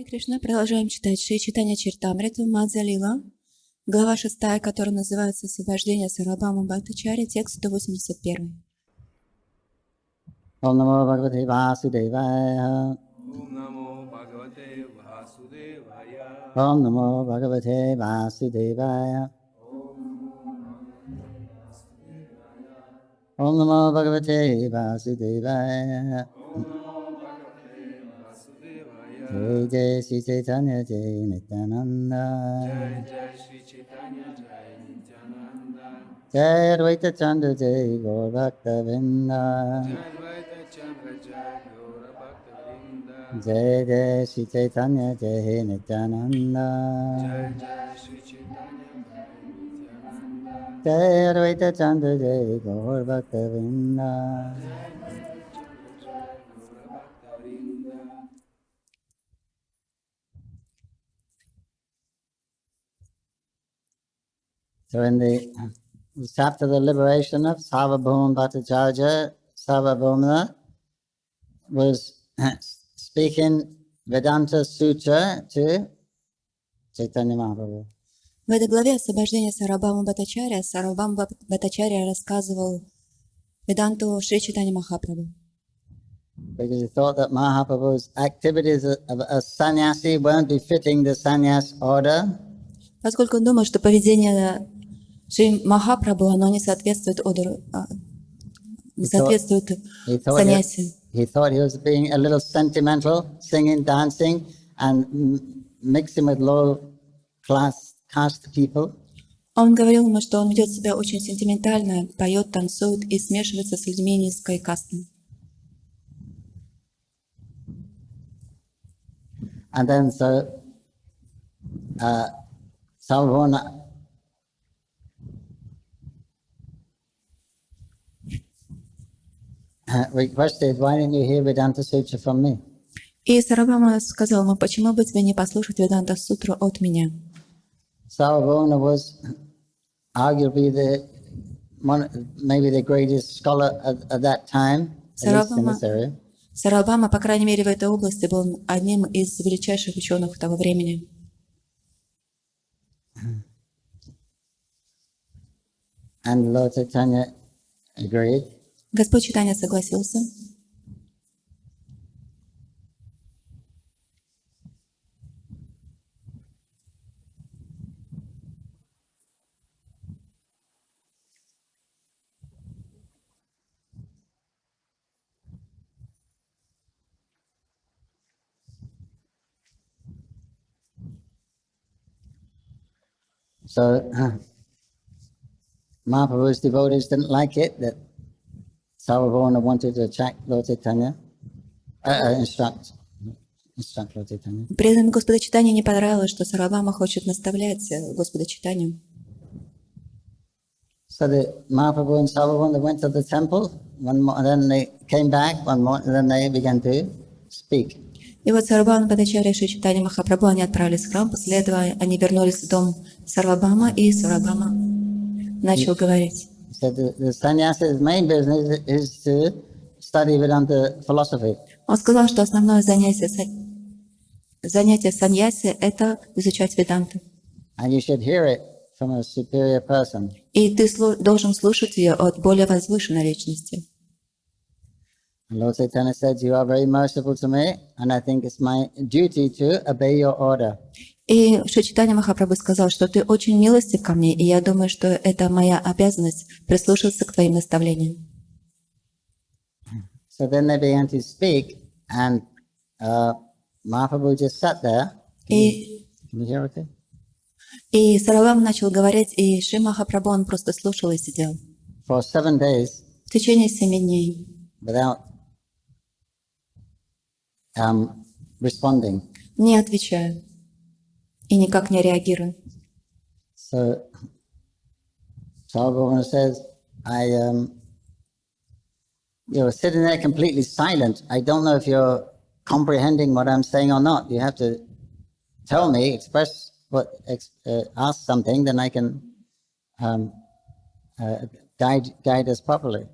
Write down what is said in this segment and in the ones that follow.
Кришна. Продолжаем читать Шри Caitanya-charitamrita Madhya-līlā, глава 6, которая называется «Освобождение Сарвабхаума Бхаттачарьи», текст 181. Om Namo Bhagavate Vasudevaya. Om Namo Bhagavate Vasudevaya. Om Namo Bhagavate Vasudevaya. Om Namo Bhagavate Vasudevaya. Jai Jai Śrī Caitanya Jai Nityananda. Jai Jai Śrī Caitanya Jai Nityananda. Jai Advaita Chandra Jai Gaur Bhakta Vrinda. Jai Advaita Chandra Jai Gaura Bhakta Vrinda. Jai Jai Śrī Caitanya Jai Nityananda. Jai Jai Śrī Caitanya Jai Nityananda. Jai Advaita Chandra Jai Gaur Bhakta Vrinda. So in the chapter of the liberation of Sarvabhauma Bhattacharya, Sarvabhauma was speaking Vedanta Sutra to Chaitanya Mahaprabhu. В этой главе освобождения Сарвабхаума Бхаттачарьи Сарвабхаума Бхаттачарья рассказывал Веданту Шри Чайтанья Махапрабху. Because he thought that Mahaprabhu's activities of a sannyasi weren't befitting the sannyas order. Поскольку он думал, что поведение Шри Махапрабху, оно не соответствует ордеру, не соответствует саньяси. He thought he was being a little sentimental, singing, dancing, and mixing with low-class caste people. Он говорил ему, что он ведет себя очень сентиментально, поет, танцует и смешивается с людьми низкой касты. And then Sarvabhauma requested, why didn't you hear Vedanta Sutra from me? И Сарвабхаума сказал ему, почему бы тебе не послушать Веданта Сутру от меня? Sarvabhauma was arguably maybe the greatest scholar of that time, at least in this area. Сарвабхаума, по крайней мере, в этой области был одним из величайших ученых того времени. And Lord Chaitanya agreed. Господь Чайтанья согласился. So Mahaprabhu's devotees didn't like it that Sarvabhauma wanted to attract Lord Chaitanya, instruct Lord Chaitanya. Преданным Господа Чайтаньи не понравилось, что Сарвабхаума хочет наставлять Господа Чайтанью. So the Mahaprabhu and Sarvabhauma went to the temple one more, and then they came back one more, and then they began to speak. И вот Сарвабхаума Бхаттачарья и Шри Чайтанья Махапрабху, они отправились в храм, после этого они вернулись в дом Сарвабхаума, и Сарвабхаума начал говорить. So the sannyasi's main business is to study Vedanta philosophy. Он сказал, что основное занятие саньяси — это изучать веданту. And you should hear it from a superior person. И ты должен слушать ее от более возвышенной личности. And Lord Chaitanya said, you are very merciful to me, and I think it's my duty to obey your order. И Шри Чайтанья Махапрабху сказал, что ты очень милостив ко мне, и я думаю, что это моя обязанность прислушаться к твоим наставлениям. So then they began to speak, and Mahaprabhu just sat there. Can you hear okay? И Сарвабхаума начал говорить, и Шри Махапрабху, он просто слушал и сидел. For 7 days. В течение 7 дней. Without responding. Не отвечая. И никак не реагируя. So Sarvabhauma says, you're sitting there completely silent. I don't know if you're comprehending what I'm saying or not. You have to tell me, express ask something, then I can guide us properly.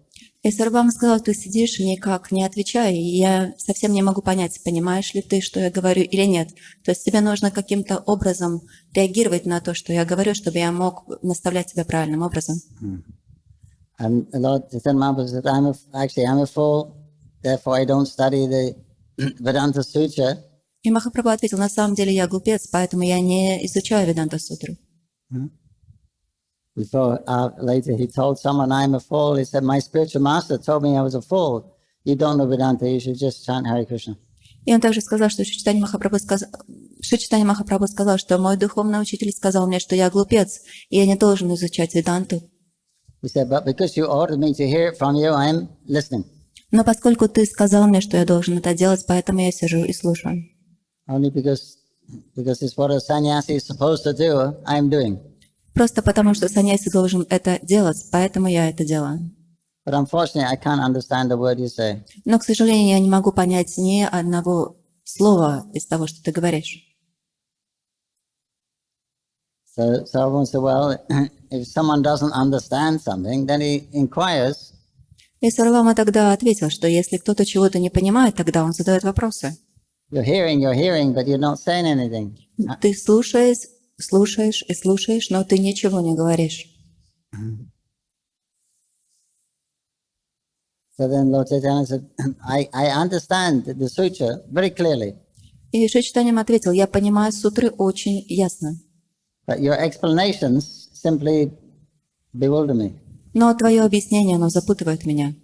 И Сарвама сказал, ты сидишь и никак не отвечай, и я совсем не могу понять, понимаешь ли ты, что я говорю или нет. То есть тебе нужно каким-то образом реагировать на то, что я говорю, чтобы я мог наставлять тебя правильным образом. And Lord Chaitanya Mahaprabhu said, I'm a fool, therefore I don't study the Vedanta Sutra. И Махапрабху ответил, на самом деле я глупец, поэтому я не изучаю Веданта Сутру. Before, later he told someone, I'm a fool. He said, my spiritual master told me I was a fool. You don't know Vedanta, you should just chant Hare Krishna. И он также сказал, что Шри Чайтанья Махапрабху сказал, что мой духовный учитель сказал мне, что я глупец, и я не должен изучать Веданту. He said, but because you ordered me to hear it from you, I am listening. Но поскольку ты сказал мне, что я должен это делать, поэтому я сижу и слушаю. Only because it's what a sannyasi is supposed to do, I am doing. Просто потому, что саньяси должен это делать, поэтому я это делаю. But unfortunately, I can't understand the word you say. Но, к сожалению, я не могу понять ни одного слова из того, что ты говоришь. So everyone said, well, if someone doesn't understand something, then he inquires. И Сарвама тогда ответил, что если кто-то чего-то не понимает, тогда он задает вопросы. You're hearing, but you're not saying anything. Ты слушаешь и слушаешь, но ты ничего не говоришь. So then Lord Chaitanya said, I understand the sutra very clearly. И Шри Чайтанья ответил, я понимаю сутры очень ясно. But your explanations simply bewilder me. Но твое объяснение, оно запутывает меня.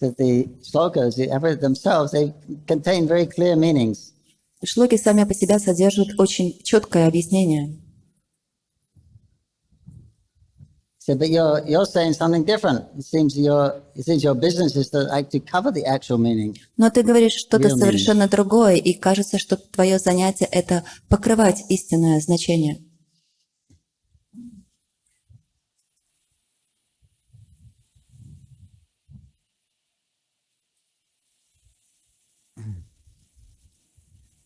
So the slokas, themselves, they contain very clear meanings. Шлоки сами по себе содержат очень четкое объяснение. So, but you're saying something different. It seems your business is to actually cover the actual meaning. Но ты говоришь что-то совершенно другое, и кажется, что твое занятие — это покрывать истинное значение.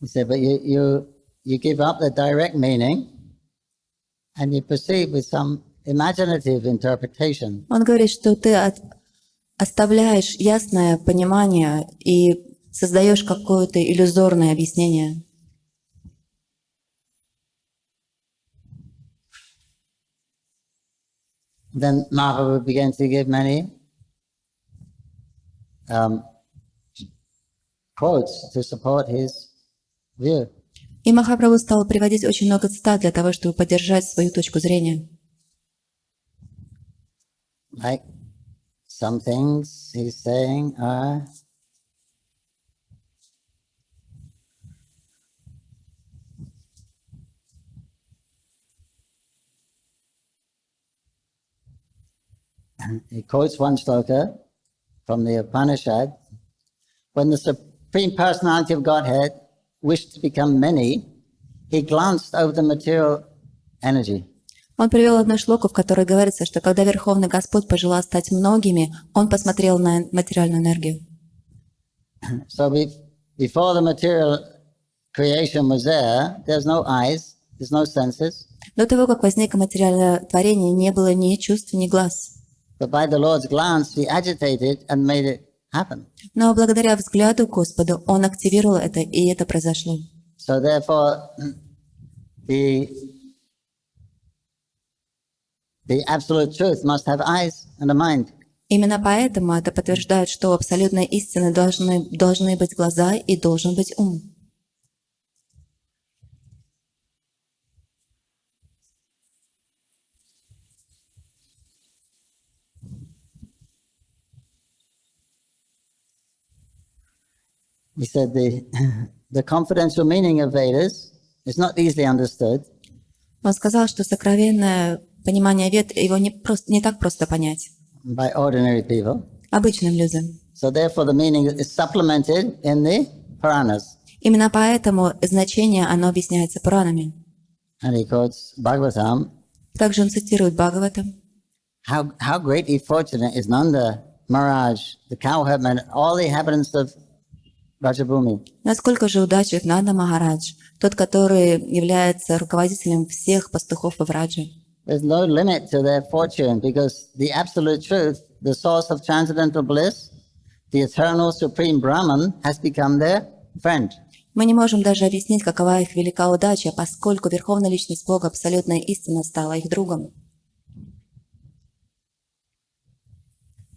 He said, but you give up the direct meaning and you proceed with some imaginative interpretation. Он говорит, что ты оставляешь ясное понимание и создаешь какое-то иллюзорное объяснение. Then Mahaprabhu began to give many quotes to support his view. И Махапрабху стал приводить очень много цитат для того, чтобы поддержать свою точку зрения. Like some things he's saying are he quotes one sloka from the Upanishad. When the Supreme Personality of Godhead wished to become many, he glanced over the material energy. Он привел одну шлоку, в которой говорится, что когда Верховный Господь пожелал стать многими, Он посмотрел на материальную энергию. So before the material creation was there, there's no eyes, there's no senses. До того, как возникло материальное творение, не было ни чувств, ни глаз. But by the Lord's glance, he agitated and made it happen. Но благодаря взгляду Господа Он активировал это, и это произошло. So therefore, the absolute truth must have eyes and a mind. Именно поэтому это подтверждает, что у абсолютной истины должны быть глаза и должен быть ум. He said the confidential meaning of Vedas is not easily understood. Он сказал, что сокровенное понимание вед, его не так просто понять By ordinary people. обычным людям. So therefore the meaning is supplemented in the Puranas. Именно поэтому значение, оно объясняется Пуранами. And he quotes Bhagavatam. Также он цитирует Бхагаватам. How greatly fortunate is Nanda Maharaj, the cow headman, all the inhabitants of Rajabhumi. Насколько же удачлив Нанда Махарадж, тот, который является руководителем всех пастухов в Раджи. There's no limit to their fortune because the absolute truth the source of transcendental bliss, the eternal supreme Brahman, has become their friend. Мы не можем даже объяснить, какова их велика удача, поскольку Верховная Личность Бога, абсолютная истина, стала их другом.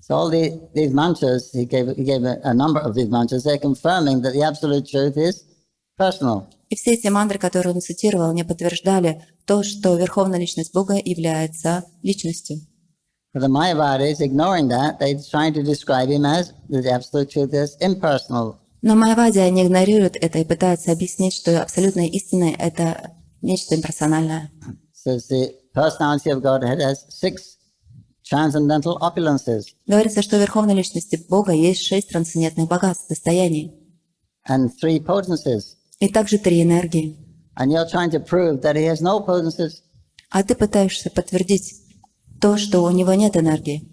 So all these mantras, he gave a number of these mantras, they're confirming that the absolute truth is personal. И все эти мантры, которые он цитировал, не подтверждали то, что Верховная Личность Бога является личностью. For the Mayavadis, ignoring that, they're trying to describe him as the absolute truth is impersonal. Но майявади, они игнорируют это и пытаются объяснить, что абсолютная истина — это нечто имперсональное. So the personality of Godhead has 6 transcendental opulences. Говорится, что у Верховной Личности Бога есть 6 трансцендентных богатств, состояний. And 3 potencies. И также 3 энергии. And you're trying to prove that he has no potencies. А ты пытаешься подтвердить то, что у него нет энергии.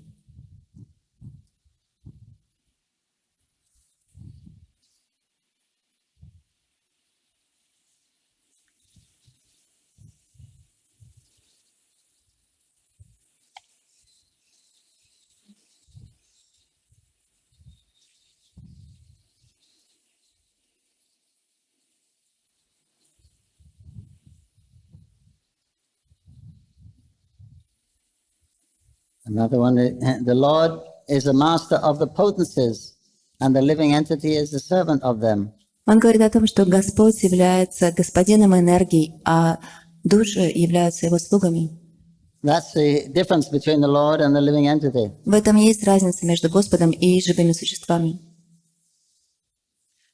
Another one, the Lord is the master of the potencies, and the living entity is the servant of them. Он говорит о том, что Господь является господином энергии, а души являются его слугами. That's the difference between the Lord and the living entity. В этом есть разница между Господом и живыми существами.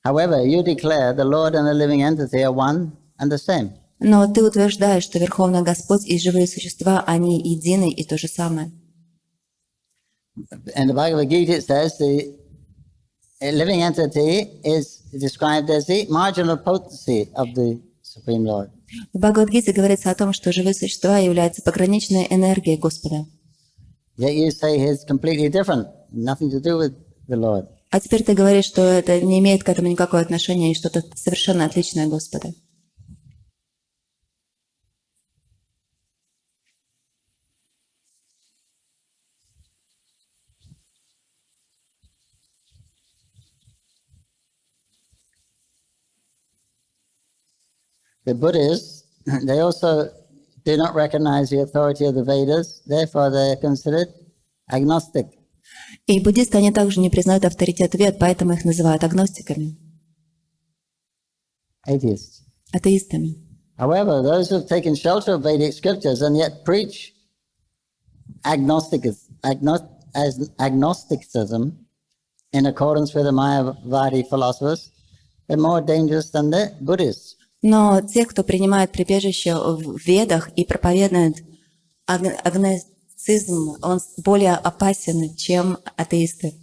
However, you declare the Lord and the living entity are one and the same. Но ты утверждаешь, что Верховный Господь и живые существа, они едины и то же самое. In the Bhagavad Gita it says the living entity is described as the marginal potency of the Supreme Lord. В Бхагавад-гите говорится о том, что живые существа являются пограничной энергией Господа. Yet you say he's completely different, nothing to do with the Lord. А теперь ты говоришь, что это не имеет к этому никакого отношения и что-то совершенно отличное от Господа. The Buddhists, they also do not recognize the authority of the Vedas, therefore they are considered agnostic. И буддисты, они также не признают авторитет вед, поэтому их называют агностиками, Atheists. атеистами. However, those who have taken shelter of Vedic scriptures and yet preach agnosticism in accordance with the Mayavadi philosophers, they're more dangerous than the Buddhists. Но те, кто принимает прибежище в ведах и проповедует агностицизм, он более опасен, чем атеисты.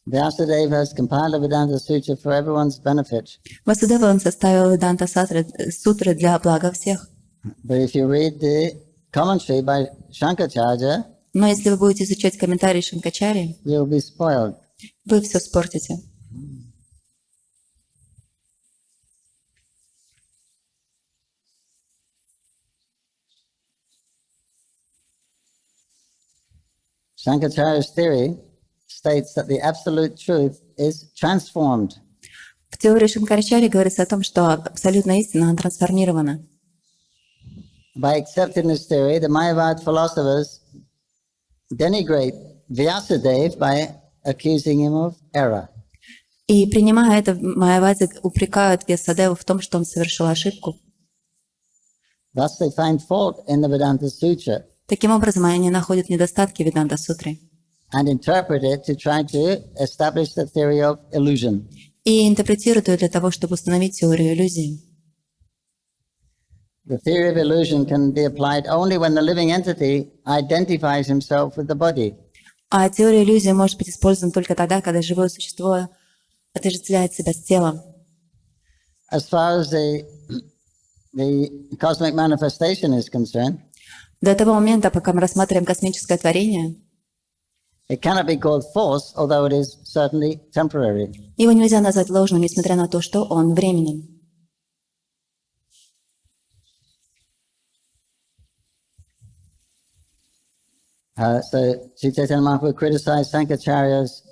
Vyasadeva has compiled the Vedanta Sutra for everyone's benefit. Васудева, он составил Веданта сутры для блага всех. But if you read the commentary by Shankaracharya, Но если вы будете изучать комментарии Шанкачари, you'll be spoiled. вы все спортите. Shankaracharya's theory states that the absolute truth is transformed. В теории Шанкарачари говорится о том, что абсолютная истина трансформирована. By accepting this theory, the Mayavad philosophers denigrate Vyasadeva by accusing him of error. И принимая это, майявади упрекают Вьясадеву в том, что он совершил ошибку. Thus they find fault in the Vedanta Sutra Таким образом, они находят недостатки Веданта Сутры and interpret it to try to establish the theory of illusion. и интерпретируют ее для того, чтобы установить теорию иллюзии. The theory of illusion can be applied only when the living entity identifies himself with the body. А теория иллюзии может быть использована только тогда, когда живое существо отождествляет себя с телом. As far as the cosmic manifestation is concerned, До того момента, пока мы рассматриваем космическое творение, it cannot be called false, although it is certainly temporary. его нельзя назвать ложным, несмотря на то, что он временен. So Śrī Caitanya-Mahaprabhu criticized Shankaracharya's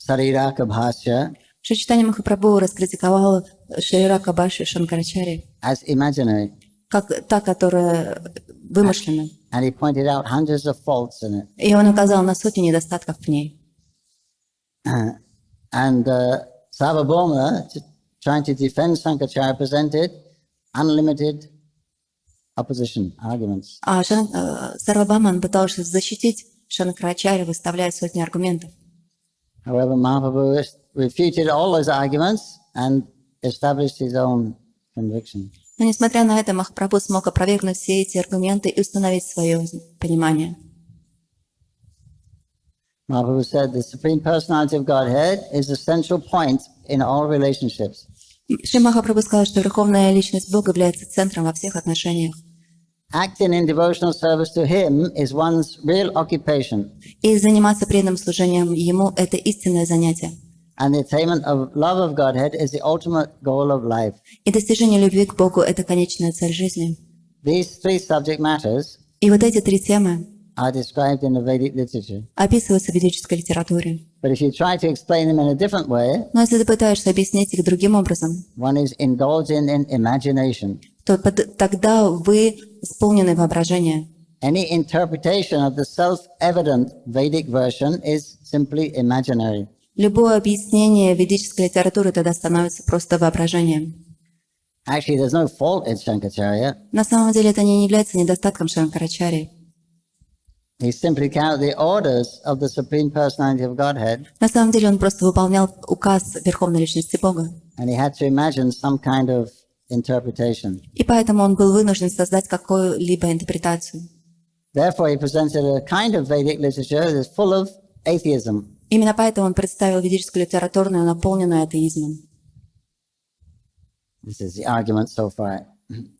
Sariraka Bhashya Шри Чайтанья Махапрабху раскритиковал Шрирака Бхаши Шанкарачари as imaginary, как та, которая вымышлена. and he pointed out hundreds of faults in it. И он указал на сотни недостатков в ней. And Sarvabhauma, trying to defend Shankaracharya, presented unlimited opposition arguments. А Сарвабхаман пытался защитить Шанкарачари, выставляя сотни аргументов. However, Mahaprabhu refuted all those arguments and established his own conviction. Но несмотря на это, Махапрабху смог опровергнуть все эти аргументы и установить свое понимание. Mahaprabhu said the Supreme Personality of Godhead is the central point in all relationships. Шри Махапрабху сказал, что Верховная Личность Бога является центром во всех отношениях. Acting in devotional service to Him is one's real occupation, И заниматься преданным служением Ему – это истинное занятие. and the attainment of love of Godhead is the ultimate goal of life. И достижение любви к Богу – это конечная цель жизни. These three subject matters И вот эти три темы are described in the Vedic literature. описываются в ведической литературе. But if you try to explain them in a different way, Но если ты пытаешься объяснить их другим образом, one is indulging in imagination. то тогда вы исполнены воображения. Any interpretation of the self-evident Vedic version is simply imaginary. Любое объяснение ведической литературы тогда становится просто воображением. Actually, there's no fault in Shankaracharya. На самом деле это не является недостатком Шанкарачари. He simply carried the orders of the Supreme Personality of Godhead, На самом деле он просто выполнял указ Верховной Личности Бога. and he had to imagine some kind of interpretation. И поэтому он был вынужден создать какую-либо интерпретацию. Therefore, he presented a kind of Vedic literature that is full of atheism. Именно поэтому он представил ведическую литературную, наполненную атеизмом. This is the argument so far.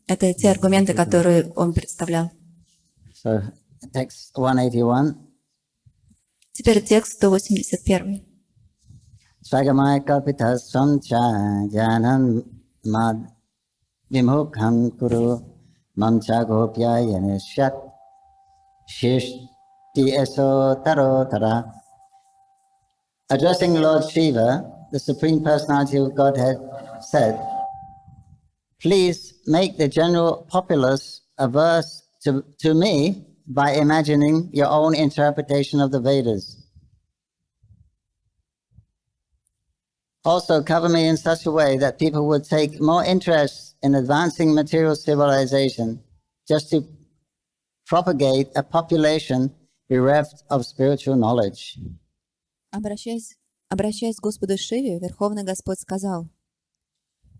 Это те аргументы, которые он представлял. So, text 181. Теперь текст 181. Svagamaya kapitas samcha janam mad vimukham kuru mamcha gopya yanishat shishti eso taro tara. Addressing Lord Shiva, the Supreme Personality of Godhead said, "Please make the general populace averse to me by imagining your own interpretation of the Vedas. Also, cover me in such a way that people would take more interest in advancing material civilization just to propagate a population bereft of spiritual knowledge." Обращаясь к Господу Шиве, Верховный Господь сказал: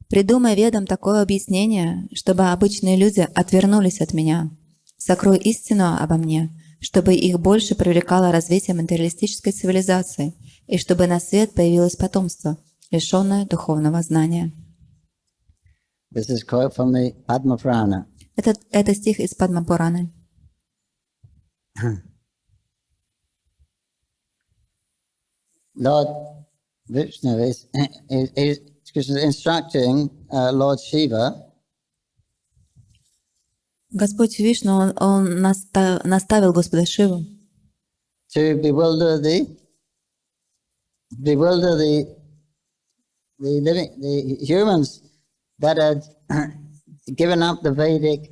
«Придумай ведам такое объяснение, чтобы обычные люди отвернулись от меня. Сокрой истину обо мне, чтобы их больше привлекало развитие материалистической цивилизации и чтобы на свет появилось потомство, лишенное духовного знания». This is quote from the Padma Purana. Это стих из Падма Пураны. Lord Vishnu is instructing Lord Shiva Господь Вишну, он наставил Господа Шиву to bewilder the humans that had given up the Vedic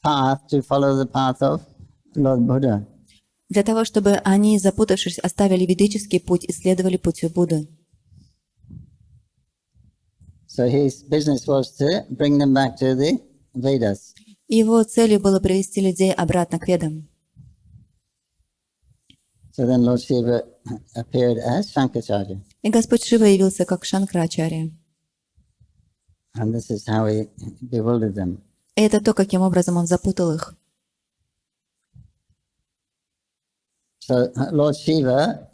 path to follow the path of Lord Buddha. для того, чтобы они, запутавшись, оставили ведический путь и следовали путю Будды. So his business was to bring them back to the Vedas. Его целью было привести людей обратно к Ведам. So then Lord Shiva appeared as Shankaracharya. И Господь Шива явился как Шанкарачарья. And this is how he bewildered them. И это то, каким образом он запутал их. So Lord Shiva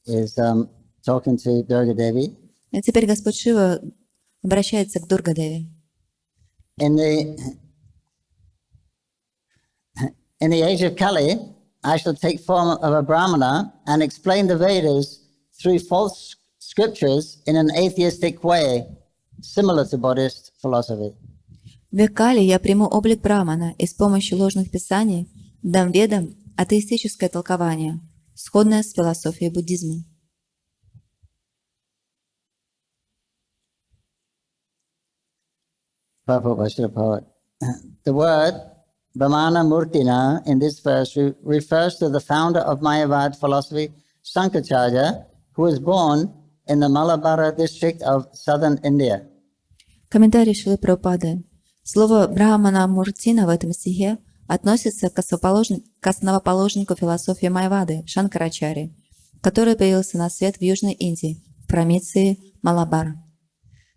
is talking to Durga Devi. И теперь Господь Шива обращается к Дурга-деве. In the age of Kali, I shall take form of a Brahmana and explain the Vedas through false scriptures in an atheistic way, similar to Buddhist philosophy. В век Кали я приму облик Брамана и с помощью ложных писаний Дамведам – атеистическое толкование, сходное с философией буддизма. Prabhu was the poet. The word Brahmana Murtina in this verse refers to the founder of Mayavad philosophy, Shankaracharya, who was born in the Malabar district of southern India. Комментарий Шрилы Прабхупады. Слово «брахмана муртина» в этом стихе относится к основоположнику философии Майавады, Шанкарачари, который появился на свет в Южной Индии, в провинции Малабар.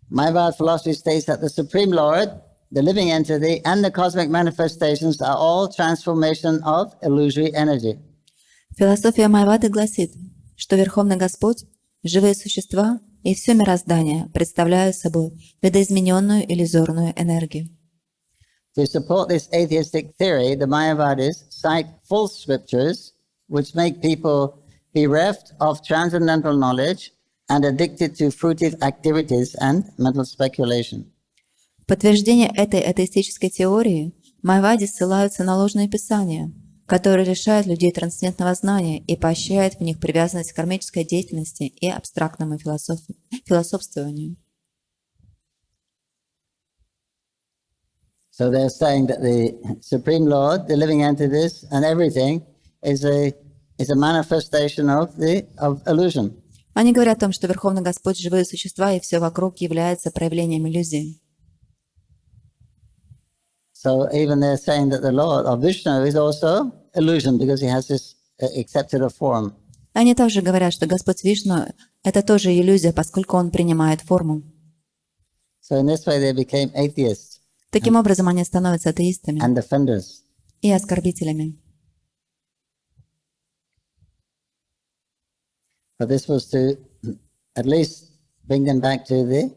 Mayavad philosophy states that the Supreme Lord, the living entity, and the cosmic manifestations are all transformation of illusory energy. Философия Майавады гласит, что Верховный Господь, живые существа и все мироздание представляют собой видоизмененную иллюзорную энергию. To support this atheistic theory, the Mayavadis cite false scriptures which make people bereft of transcendental knowledge and addicted to fruitive activities and mental speculation. В подтверждение этой атеистической теории майавади ссылаются на ложные писания, которые лишают людей трансцендентного знания и поощряют в них привязанность к кармической деятельности и абстрактному философствованию. So they're saying that the Supreme Lord, the living entities, and everything is a manifestation of illusion. Они говорят о том, что Верховный Господь, живые существа и все вокруг является проявлением иллюзии. So even they're saying that the Lord of Vishnu is also illusion because he has this accepted a form. Они также говорят, что Господь Вишну – это тоже иллюзия, поскольку Он принимает форму. So in this way they became atheists Таким образом, они становятся атеистами and defenders. и оскорбителями. But this was to at least bring them back to the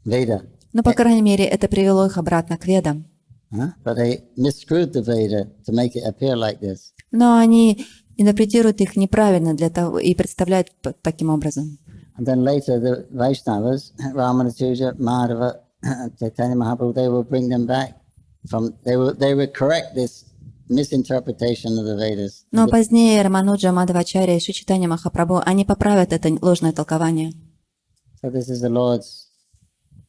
Veda. Но, по крайней мере, это привело их обратно к Ведам. But they miscrewed the Veda to make it appear like this. Но они интерпретируют их неправильно для того и представляют таким образом. And then later the Vaishnavas, Ramanuja, Madhava, Chaitanya Mahaprabhu, they will bring them back from. They will correct this misinterpretation of the Vedas. Но позднее Рамануджа, Мадхвачарья и Шри Чайтанья Махапрабху, они поправят это ложное толкование. So this is the Lord's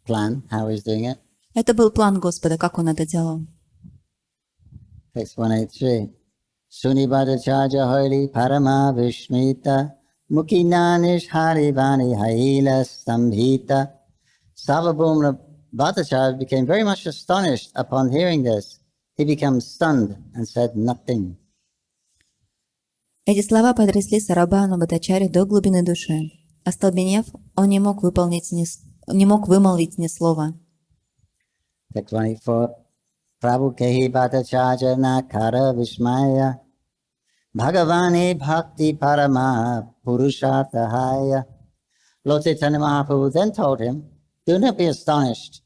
plan, how he's doing it. Это был план Господа, как Он это делал. Text 183. Sunibada Chaja Holy Parama Vishmita Mukhinanish Harivani Haila Stambhita. Savabhumna Bhattacharya became very much astonished upon hearing this. He became stunned and said nothing. Эти слова потрясли Сарабхану Бхаттачарью до глубины души. Остолбенев, он не мог вымолвить ни слова. Text 24. Prabhu Kehi Bhattacharya Nakara Vishmaya Bhagavani Bhakti Parama Purusharthahaya. Lord Chaitanya Mahaprabhu then told him, do not be astonished.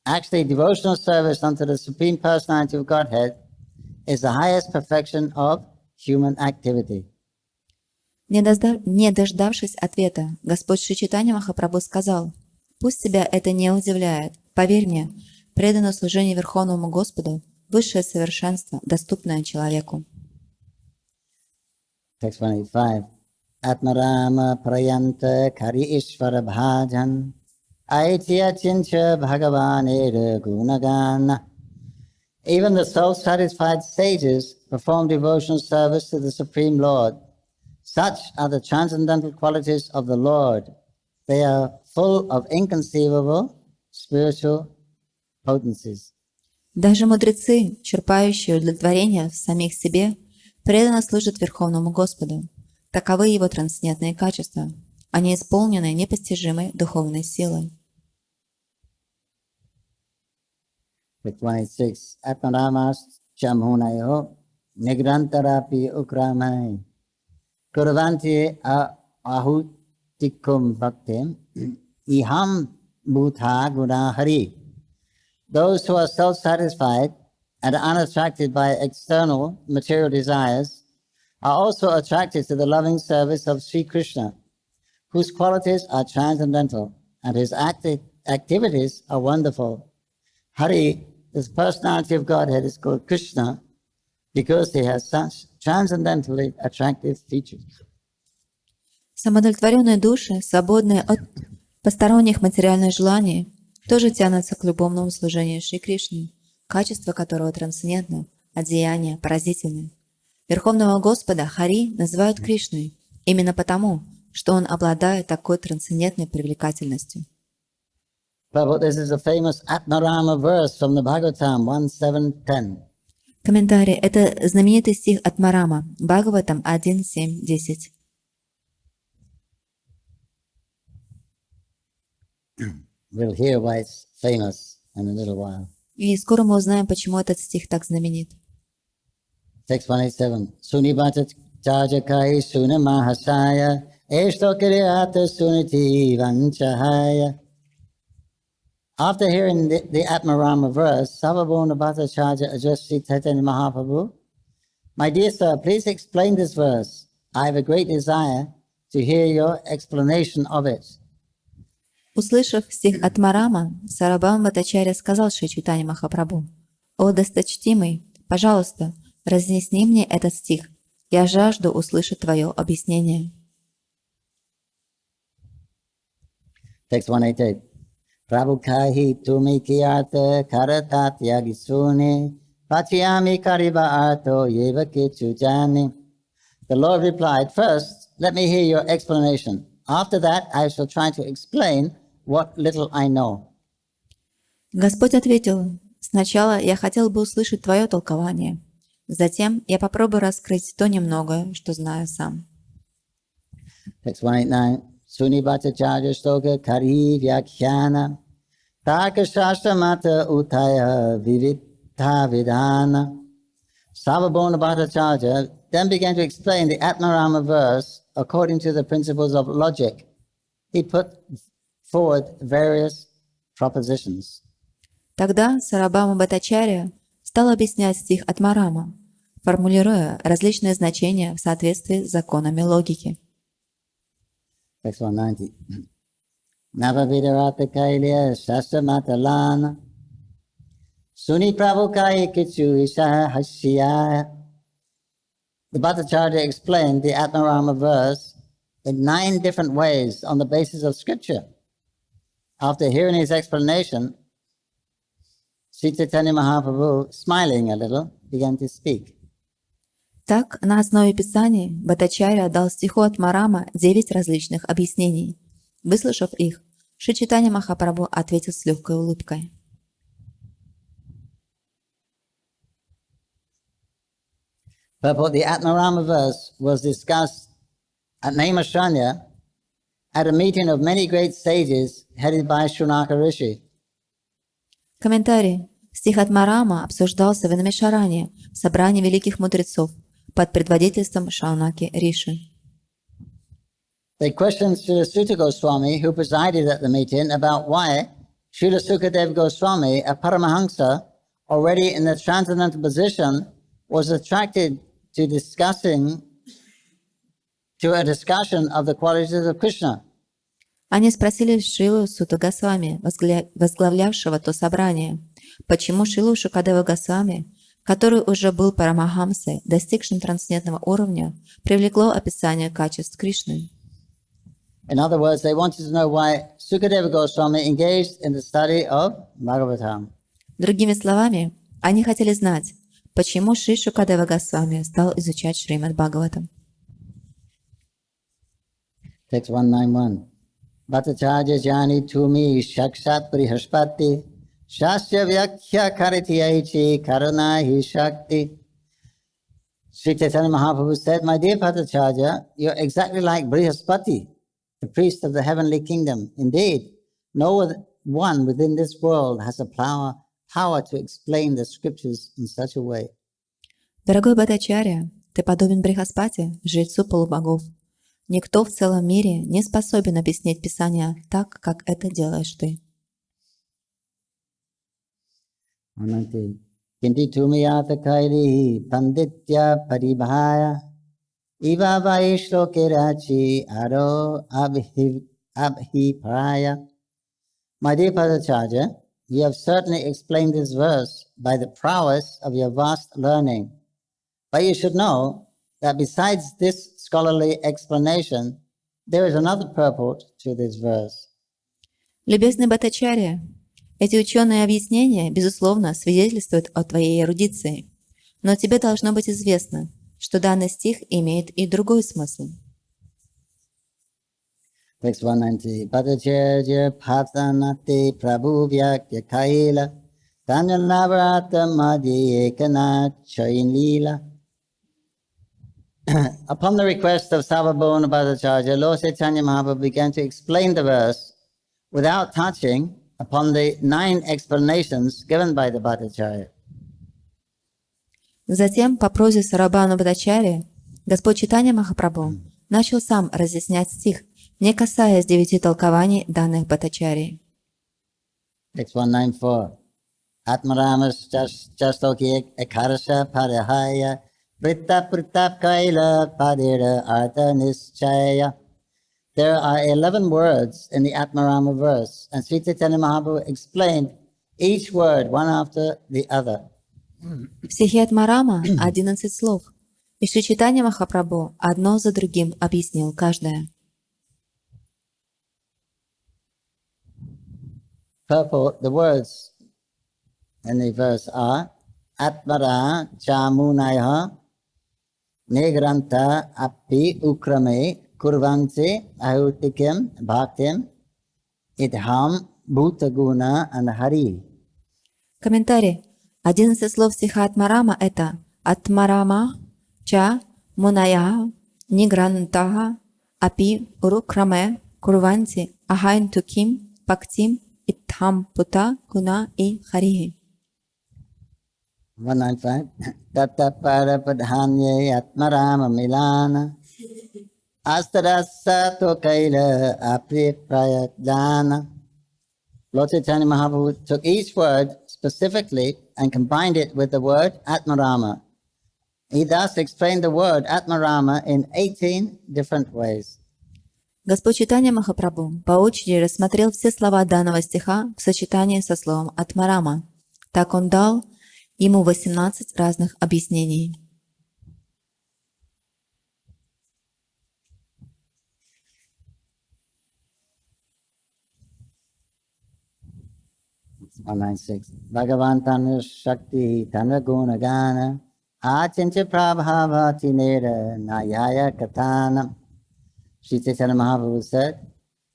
Actually, devotional service unto the Supreme Personality of Godhead is the highest perfection of human activity. Не дождавшись ответа, Господь Шри Чайтанья Махапрабху сказал, «Пусть тебя это не удивляет. Поверь мне, преданное служение Верховному Господу – высшее совершенство, доступное человеку». Text 25. Atmarama prayanta kari ishvara bhajan aitya chincha bhagavanera gunagana. Even the self-satisfied sages perform devotional service to the Supreme Lord. Such are the transcendental qualities of the Lord. They are full of inconceivable spiritual potencies. Даже мудрецы, черпающие удовлетворение в самих себе, преданно служат Верховному Господу. Таковы Его трансцендентные качества. Они исполнены непостижимой духовной силой. 26. Atmaramas chamhunayo nigrantarapi ukramai kurvanti ahutikum bhaktim iham bhutha guna hari. Those who are self-satisfied and unattracted by external material desires are also attracted to the loving service of Sri Krishna, whose qualities are transcendental and his activities are wonderful. Hari, this personality of Godhead, is called Krishna, because he has such transcendently attractive features. Самодовлетворенные души, свободные от посторонних материальных желаний, тоже тянутся к любовному служению Шри Кришне, качество которого трансцендентно, а деяния поразительны. Верховного Господа Хари называют Кришной именно потому, что он обладает такой трансцендентной привлекательностью. Prabhu, this is a famous Atmarama verse from the Bhagavatam 1.7.10. Комментарий. Это знаменитый стих от Марама, Бхагаватам 1.7.10. We'll hear why it's famous in a little while. И скоро мы узнаем, почему этот стих так знаменит. Text 187. Sunibata Chajakai Sunamahasaya Eshtokiriata Suniti Vanchahaya. After hearing the Atmarama verse, Sarvabhauma Bhattacharya addressed Śrī Caitanya-Mahaprabhu. My dear sir, please explain this verse. I have a great desire to hear your explanation of it. Услышав стих от Марама, Сарвабхаума Бхаттачарья сказал Шри Чайтанье Махапрабху: «О досточтимый, пожалуйста, разъясни мне этот стих. Я жажду услышать твое объяснение». Text 188. Prabhu kahi tumi kiyate karatat yagisuni pachiyami kariba arto yeva kichujani. The Lord replied, first, let me hear your explanation. After that, I shall try to explain what little I know. Господь ответил: «Сначала я хотел бы услышать твое толкование. Затем я попробую раскрыть то немногое, что знаю сам». Text 189. Suni Bhattacharya Shloka Kari Vyakhyana Tarka Shastra Mata Utaya Vivitha Vidhana. Sarvabhauma Bhattacharya then began to explain the Atmarama verse according to the principles of logic. He put forward various propositions. Тогда Сарвабхаума Бхаттачарья стал объяснять стих от Марама, формулируя различные значения в соответствии с законами логики. Text 190. Navavidarata Kailya Shastra Suni Prabhu Kai Kichu Isha Hashya. The Bhattacharya explained the Atmarama verse in 9 different ways on the basis of scripture. After hearing his explanation, Śrī Caitanya Mahaprabhu, smiling a little, began to speak. Так, на основе Писаний Бхаттачарья дал стиху от Марама 9 различных объяснений. Выслушав их, Шри Чайтанья Махапрабху ответил с легкой улыбкой. Purport, the Atmarama verse was discussed at Naimisharanya at a meeting of many great sages headed by Shunaka Rishi. Комментарий. Стих от Марама обсуждался в Наймишаране, собрании великих мудрецов, под предводительством Шаунаки Риши. They questioned Srila Sutta Goswami, who presided at the meeting, about why Srila Sukadeva Goswami, a Paramahamsa, already in the transcendental position, was attracted to a discussion of the qualities of Krishna. Они спросили Шрилу Сутта Госвами, возглавлявшего то собрание, почему Шрилу Шукадева Госвами, который уже был Парамахамсой, достигшим трансцендентного уровня, привлекло описание качеств Кришны. In other words, they wanted to know why Sukadeva Goswami engaged in the study of Bhagavatam. Другими словами, они хотели знать, почему Шри Шукадева Госвами стал изучать Шримад Бхагаватам. Text 191. Bhattacharya jani tumi shakshat prihaspati shasya vyakhya karityachi karunahi shakti. Śrī Caitanya Mahaprabhu said, my dear Bhattacharya, you're exactly like Brihaspati, the priest of the heavenly kingdom. Indeed, no one within this world has a power to explain the scriptures in such a way. Дорогой Бхаттачарья, ты подобен Брихаспати, жрецу полубогов. Никто в целом мире не способен объяснить Писание так, как это делаешь ты. Kinti tumiyata kairi panditya paribhaya iva vaishlo kerachi aro abhipraya. My dear Padacharya, you have certainly explained this verse by the prowess of your vast learning. But you should know that besides this scholarly explanation, there is another purport to this verse. Любезный Бхаттачарья, эти ученые объяснения, безусловно, свидетельствуют о твоей эрудиции, но тебе должно быть известно, что данный стих имеет и другой смысл. Text 190. Bhattacharya Bhatanati Prabhu Vyakya Kaila Caitanya-charitamrita Madhya-līlā. Upon the request of Sarvabhauma Bhattacharya, Lord Chaitanya Mahaprabhu began to explain the verse without touching upon the 9 explanations given by the Bhattacharya. Затем, по просьбе Сарвабхаума Бхаттачарьи, Господь Чайтанья Махапрабху начал сам разъяснять стих, не касаясь 9 толкований данных Бхаттачарьи. Text 194. Atmaramas Chastoki Ekarasha Parahaya Vritta Pritap Kaila Padira Artha Nischaya. There are 11 words in the Atmarama verse, and Śrī Caitanya Mahaprabhu explained each word one after the other. В стихе Атмарама 11 слов, и Шри Чайтанья Махапрабху одно за другим объяснил каждое. Purport, the words in the verse are Atmara Chamunaya Negranta Api Ukrame Kurvanti Ahutikim Bhaktim Idham Bhutaguna and Hari. Комментарий. 11 слов стиха Атмарама – это Атмарама, Ча, Муная, Нигрантага, Апи, Урукраме, Курванти, Ахайн Туким, Пактим, Итхам Пута, Гуна и Хари. 195. Tata Parapadhanye Atmarama Milana Astarasa Tokaila Apri Prayajana. Lord Chaitanya Mahaprabhu took each word specifically and combined it with the word Atmarama. He thus explained the word Atmarama in 18 different ways. Господь Чайтанья Махапрабху по очереди рассмотрел все слова данного стиха в сочетании со словом Атмарама. Так он дал ему 18 разных объяснений. Bhagavan Tanu Shakti Tanu Gunagana Achincha Prabhavati Nera Nayaya Katanam. Śrī Caitanya Mahaprabhu said,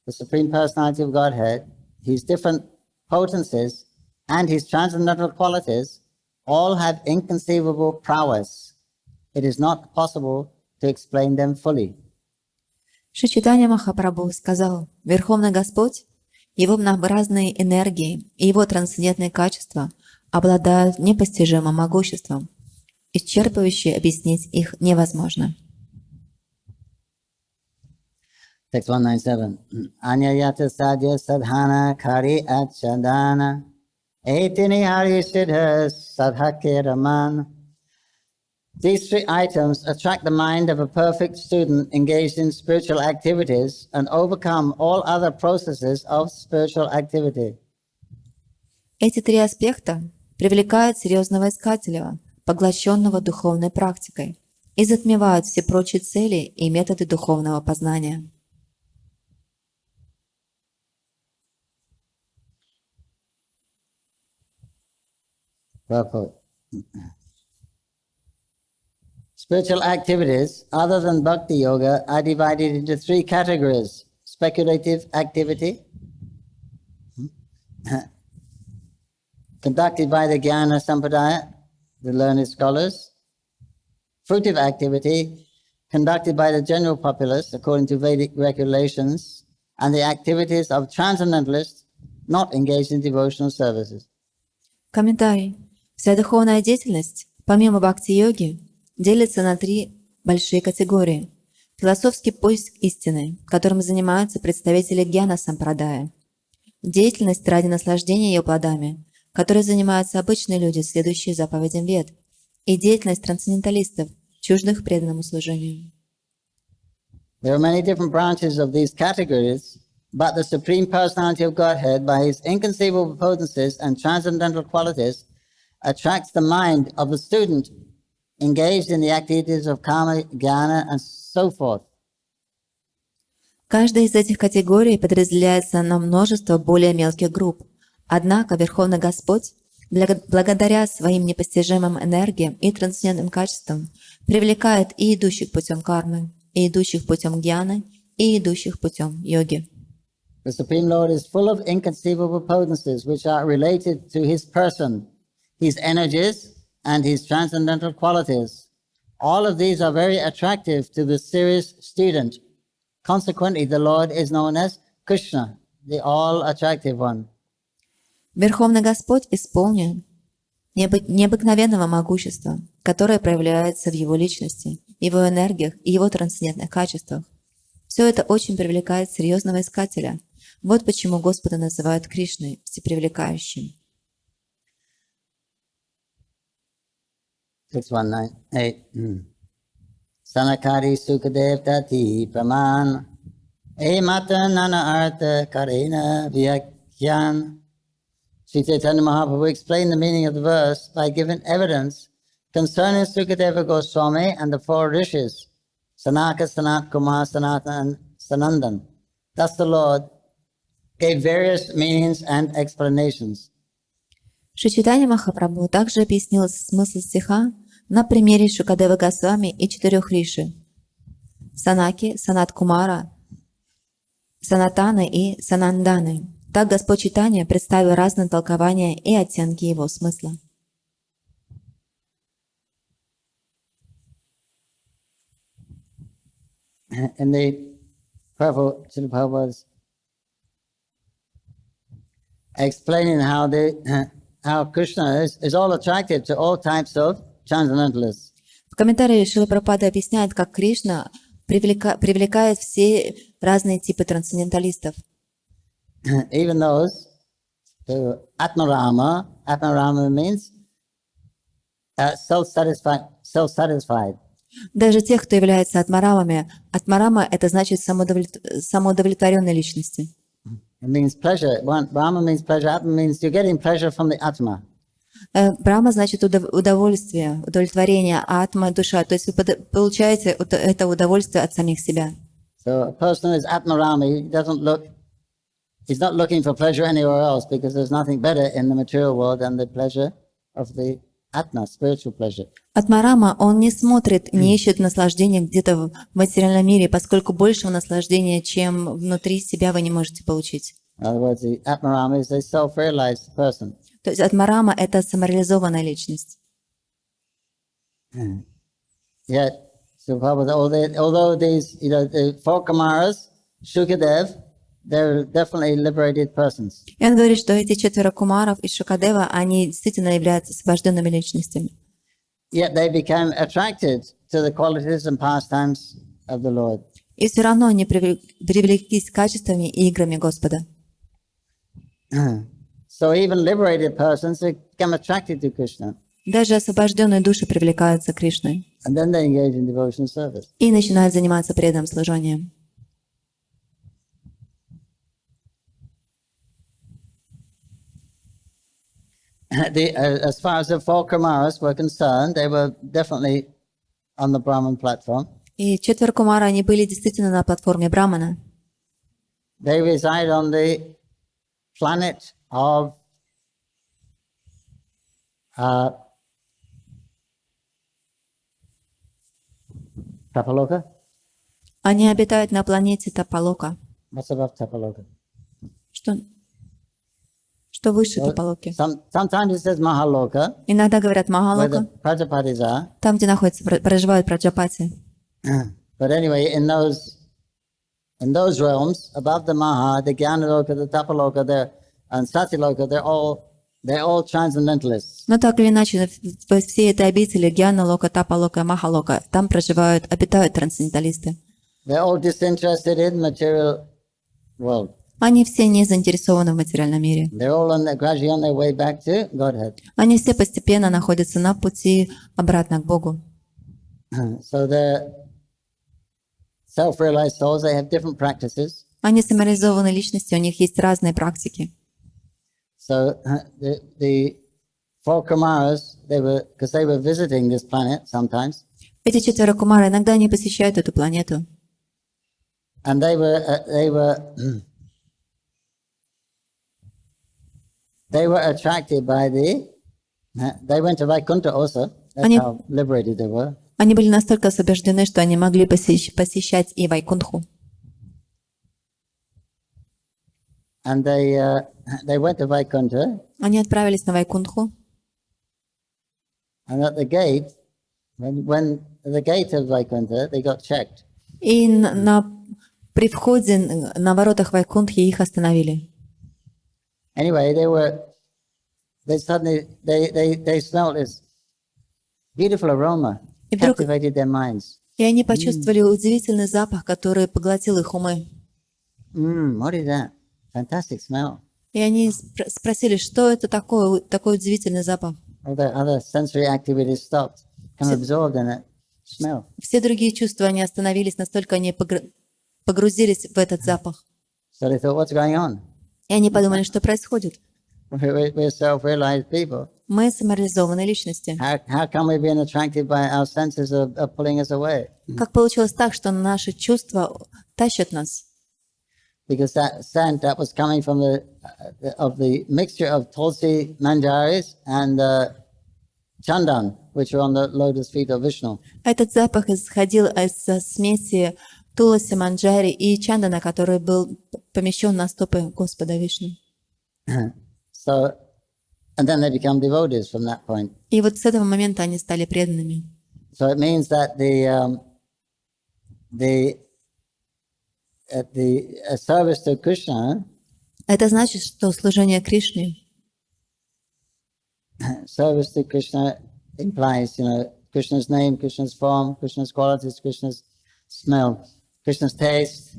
the Supreme Personality of Godhead, His different potencies and His transcendental qualities all have inconceivable prowess. It is not possible to explain them fully. Шри Чайтанья Махапрабху сказал, Верховный Господь, Его многообразные энергии и Его трансцендентные качества обладают непостижимым могуществом. Исчерпывающе объяснить их невозможно. Text 197. Anyayata sadhya sadhana kari achadana etini hari siddha sadhakiraman. These 3 items attract the mind of a perfect student engaged in spiritual activities and overcome all other processes of spiritual activity. Эти 3 аспекта привлекают серьезного искателя, поглощенного духовной практикой, и затмевают все прочие цели и методы духовного познания. Purport. Spiritual activities other than bhakti yoga are divided into 3 categories: speculative activity, conducted by the Jnana Sampradaya, the learned scholars; fruitive activity, conducted by the general populace according to Vedic regulations; and the activities of transcendentalists not engaged in devotional services. Комментарий. Вся духовная деятельность, помимо бхакти-йоги, делится на 3 большие категории. Философский поиск истины, которым занимаются представители Гьяна Сампрадая. Деятельность ради наслаждения ее плодами, которой занимаются обычные люди, следующие заповедям Вед. И деятельность трансценденталистов, чуждых преданному служению. There are many different branches of these categories, but the Supreme Personality of Godhead, by His inconceivable potencies and transcendental qualities, attracts the mind of the student engaged in the activities of karma, jnana, and so forth. Каждая из этих категорий подразделяется на множество более мелких групп. Однако Верховный Господь, благодаря своим непостижимым энергиям и трансцендентным качествам, привлекает и идущих путем кармы, и идущих путем гьяны, и идущих путем йоги. The Supreme Lord is full of inconceivable potencies which are related to His person, His energies, and His transcendental qualities. All of these are very attractive to the serious student. Consequently, the Lord is known as Krishna, the all-attractive one. Верховный Господь исполнен необыкновенного могущества, которое проявляется в Его личности, Его энергиях и Его трансцендентных качествах. Все это очень привлекает серьезного искателя. Вот почему Господа называют Кришной, всепривлекающим. 618. Sanakari Sukadev Tati Praman Mata Nana Artha Karena Vyakyan. Shri Chaitanya Mahaprabhu explained the meaning of the verse by giving evidence concerning Sukadeva Goswami and the four rishis, Sanaka, Sanat Kumar, Sanatan, and Sanandan. Thus the Lord gave various meanings and explanations. Шри Чайтанья Махапрабху также объяснил смысл стиха на примере Шукадевы Госвами и 4 риши – Санаки, Санат Кумара, Санатаны и Сананданы. Так Господь Чайтанья представил разные толкования и оттенки его смысла. In the Prabhu, Srila Prabhupada was explaining how Krishna is all attractive to all types of transcendentalists. В комментарии Шрила Прабхупада объясняет, как Кришна привлекает все разные типы трансценденталистов. Even those who Atmarama means self-satisfied. Даже тех, кто является атмарамами. Атмарама — это значит самоудовлетворенной личности. It means pleasure. Brahma means pleasure. Atma means you're getting pleasure from the Atma. Брахма значит удовольствие, удовлетворение, а атма — душа. То есть вы получаете это удовольствие от самих себя. So a person who is Atmarama, he's not looking for pleasure anywhere else because there's nothing better in the material world than the pleasure of the Atma, spiritual pleasure. Атмарама, он не смотрит, не ищет наслаждения где-то в материальном мире, поскольку большего наслаждения, чем внутри себя, вы не можете получить. In other words, the Atmarama is a self-realized person. То есть атмарама — это самореализованная личность. Yet, so although these, the four Kumaras, Shukadev, they're definitely liberated persons. И он говорит, что эти 4 кумаров и Шукадева, они действительно являются освобожденными личностями. Yet they became attracted to the qualities and pastimes of the Lord. И все равно они привлеклись качествами и играми Господа. So even liberated persons become attracted to Krishna. Даже освобожденные души привлекаются Кришной And then they engage in devotional service. и начинают заниматься преданным служением. As far as the four Kumaras were concerned, they were definitely on the Brahman platform. И 4 кумара, они были действительно на платформе Брамана. They reside on the planet of Tapaloka. Они обитают на планете Тапалока. What's above Tapaloka? Что выше Тапалоки. Sometimes it says Mahaloka, Иногда говорят where Махалока, the Prajapatis are. там, где проживают праджапати. But anyway, in those realms, above the Maha, the Jnanaloka, the Tapaloka, and Satiloka, they're all transcendentalists. Но так или иначе, во всей этой обители Гьяна Лока, Тапа Лока, Маха Лока, там обитают трансценденталисты. They're all disinterested in material world. Они все не заинтересованы в материальном мире. They're all gradually on their way back to Godhead. Они все постепенно находятся на пути обратно к Богу. So they're self-realized souls. They have different practices. Они самореализованные личности, у них есть разные практики. So the four Kumaras, because they were visiting this planet sometimes, Эти 4 кумары иногда они посещают эту планету. and they were attracted by they went to Vaikuntha also. That's Они- how liberated they were. Они были настолько освобождены, что они могли посещать и Вайкунтху. And they went to Vaikuntha, Они отправились на Вайкунтху, and at the gate, when the gate of Vaikuntha, they got checked. и при входе на воротах Вайкунтхи их остановили. Anyway, they suddenly smelled this beautiful aroma, И вдруг- captivated their minds. И они почувствовали удивительный запах, который поглотил их умы. What is that? Fantastic smell. И они спросили, что это такое, такой удивительный запах. All the other sensory activities stopped, become absorbed in that smell. Все другие чувства, они остановились, настолько они погрузились в этот запах. So they thought, what's going on? И они подумали, что происходит. We're self-realized people. Мы самореализованные личности. How come we're being attracted by our senses are pulling us away? Как получилось так, что наши чувства тащат нас? Because that scent that was coming from the mixture of tulsi manjaris and chandan, which are on the lotus feet of Vishnu. Этот запах исходил из смеси туласи, манджари и чандана, который был помещен на стопы Господа Вишну. So, and then they become devotees from that point. И вот с этого момента они стали преданными. So it means that the service to Krishna, Это значит, что служение Кришне, service to Krishna implies, Krishna's name, Krishna's form, Krishna's qualities, Krishna's smell, Krishna's taste.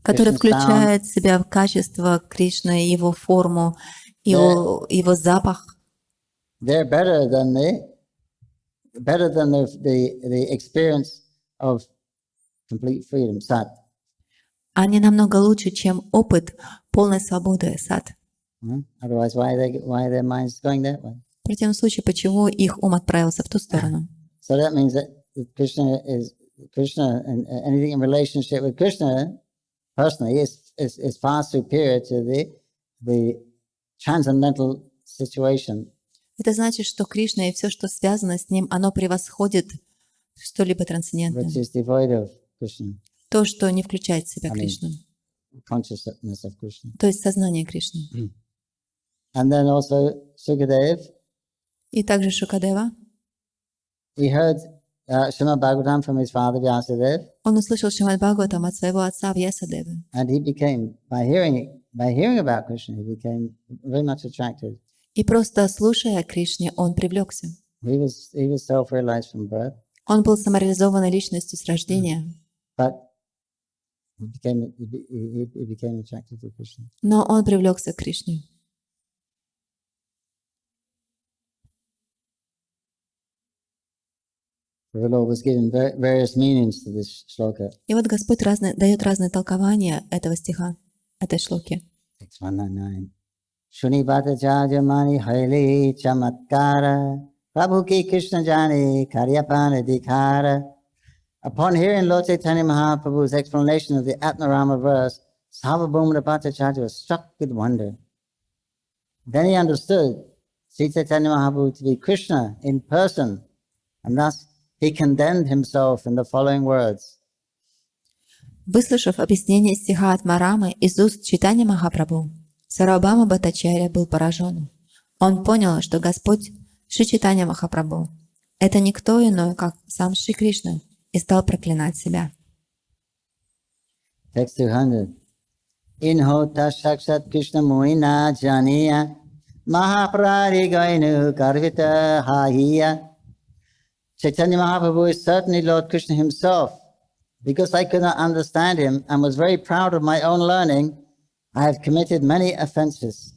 который Krishna's включает в себя качество Кришны, его форму, его запах. They're better than the experience of complete freedom, sat. Они намного лучше, чем опыт полной свободы, сад. Otherwise, why are their minds going that way? В противном случае, почему их ум отправился в ту сторону? So that means that Krishna and anything in relationship with Krishna personally is far superior to the transcendental situation. Это значит, что Кришна и все, что связано с ним, оно превосходит что-либо трансцендентное. Which is devoid of Krishna, То, что не включает в себя Кришну. consciousness of Krishna. То есть сознание Кришны. And then also Sukadev, И также Шукадева. he heard Srimad Bhagavatam from his father Vyasadeva, Он услышал Шримад Бхагаватам от своего отца Вьясадевы. and he became, by hearing about Krishna, he became very much attracted. И просто слушая о Кришне, он привлекся. He was self-realized from birth, Он был самореализованной личностью с рождения, but he became attracted to Krishna. но он привлекся к Кришне. The Lord was given various meanings to this shloka. И вот Господь дает разные толкования этого стиха, этой шлоки. 619. Shuni bata jajamani haili chamatkara prabhu ki Krishna jani karyapana dikara. Upon hearing Lord Chaitanya Mahaprabhu's explanation of the Atmarama verse, Sarvabhauma Bhattacharya was struck with wonder. Then he understood Śrī Caitanya Mahaprabhu to be Krishna in person, and thus he condemned himself in the following words. Выслушав объяснение стиха от Марамы из уст Чайтанья Махапрабху, Сарвабхаума Бхаттачарья был поражен. Он понял, что Господь Шри Чайтанья Махапрабху — это никто иной, как сам Шри Кришна, и стал проклинать себя. Text 200. Inhota Shakshat Krishna Muina Janiya Mahaprari Gainu Karvita Hahiya. Chaitanya Mahaprabhu is certainly Lord Krishna himself. Because I could not understand him and was very proud of my own learning, I have committed many offenses.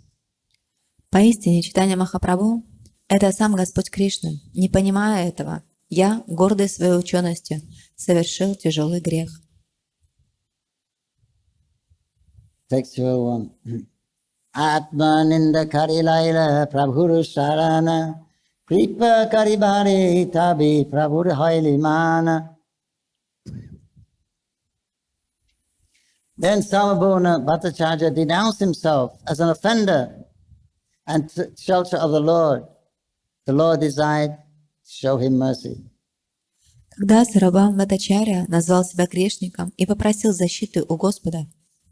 Поистине, Чайтанья Махапрабху — это сам Господь Кришна. Не понимая этого, я, гордый своей ученостью, совершил тяжелый грех. Text 201. Atma ninda kari laila prabhu sarana kripa kari bhare tabi prabhu haili mana. Then Sarvabhauma Bhattacharya denounced himself as an offender and took shelter of the Lord. The Lord desired to show him mercy. Когда Сарабхама Бхаттачарья назвал себя грешником и попросил защиты у Господа,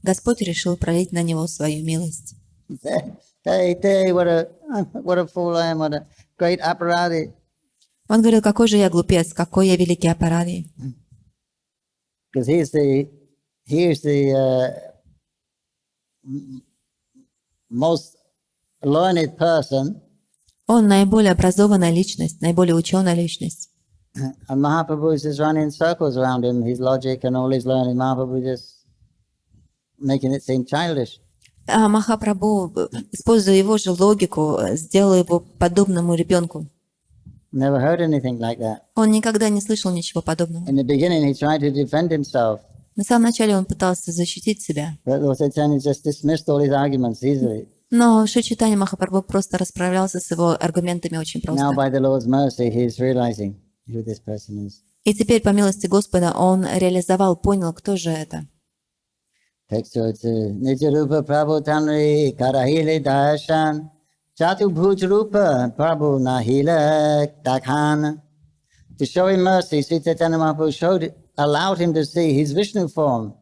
Господь решил пролить на него свою милость. He said, hey, what a fool I am, what a great aparadi. Он говорил, какой же я глупец, какой я великий аппаради. Because he is the most learned person. Он наиболее образованная личность, наиболее ученая личность. And Mahaprabhu is just running circles around him, his logic and all his learning. Mahaprabhu just making it seem childish. А Махапрабху, используя его же логику, сделал его подобному ребенку. Never heard anything like that. Он никогда не слышал ничего подобного. In the beginning, he tried to defend himself. На самом начале он пытался защитить себя. But Lord Chaitanya just dismissed all his arguments easily. Но Шри Чайтанья Махапрабху просто расправлялся с его аргументами очень Now, просто. by the Lord's mercy, he is realizing who this person is. И теперь, по милости Господа, он реализовал, понял, кто же это. Text Nijarupa Prabhu Tanri Karahile Darshan Chatu Bhuj Rupa Prabhu Nahila Dakhan. To show him mercy, Śrī Caitanya-Mahaprabhu allowed him to see his Vishnu form.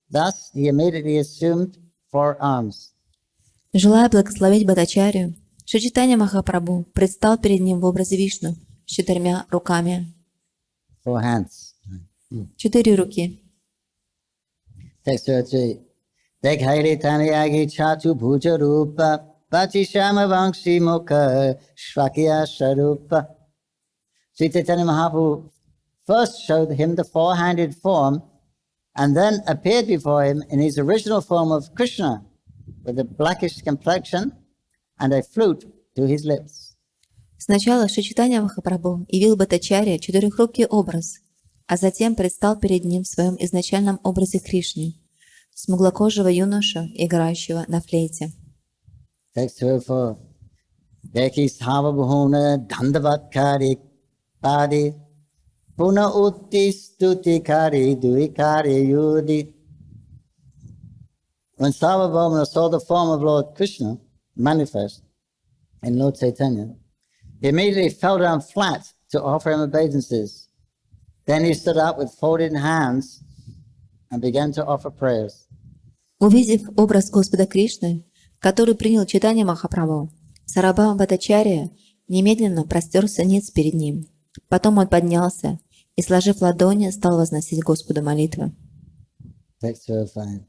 Thus, he immediately assumed 4 arms. Желая благословить Бхаттачарью, Шри Чайтанья Махапрабху предстал перед ним в образе Вишну с 4 руками. 4 hands. 4 руки. Text 3. Dekhaile Tanayagi Chatu Bhuja Rupa Pachishama Vangshi Mukha Shvakya Sharupa. Śrī Caitanya-Mahaprabhu first showed him the 4-handed form and then appeared before him in his original form of Krishna with a blackish complexion and a flute to his lips. Сначала Шри Чайтанья Махапрабху явил Бхаттачарье 4-рукий образ, а затем предстал перед ним в своем изначальном образе Кришны, смуглокожего юношу, играющего на флейте. Text 204. Deki Sarvabhauma Dandavatkari Padi Puna Utti Stuti Kari Duikari Yudi. When Sarvabhauma saw the form of Lord Krishna manifest in Lord Chaitanya, he immediately fell down flat to offer him obeisances. Then he stood up with folded hands and began to offer prayers. Увидев образ Господа Кришны, который принял Чайтанья Махапрабху, Сарабхама Бхаттачарья немедленно простерся ниц перед ним. Потом он поднялся и, сложив ладони, стал возносить Господу молитвы. Text 205.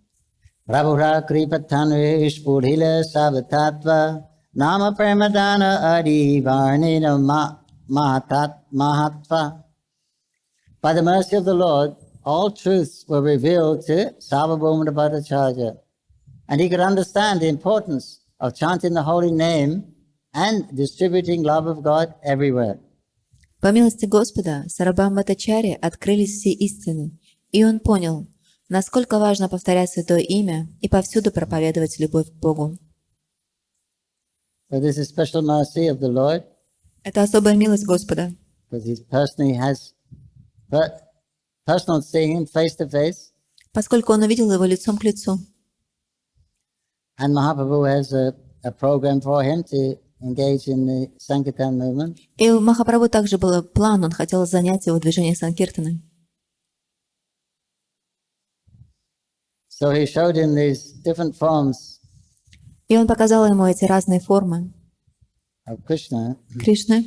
Prabhura kripatanu spurhila savattatva nama premadana adi varnina mahatva. By the mercy of the Lord, all truths were revealed to Sarvabhauma Bhattacharya, and he could understand the importance of chanting the holy name and distributing love of God everywhere. По милости Господа, Сарабхама Бхаттачарье открылись все истины, и он понял, насколько важно повторять Святое Имя и повсюду проповедовать любовь к Богу. So this is special mercy of the Lord, Это особая милость Господа, because he personally has personal seeing him face to face, поскольку он увидел его лицом к лицу. and Mahaprabhu has a program for him to engage in the Sankirtan movement. И у Махапрабху также был план, он хотел занять его движение Санкиртаны. So he showed him these different forms И он показал ему эти разные формы of Krishna, Кришны.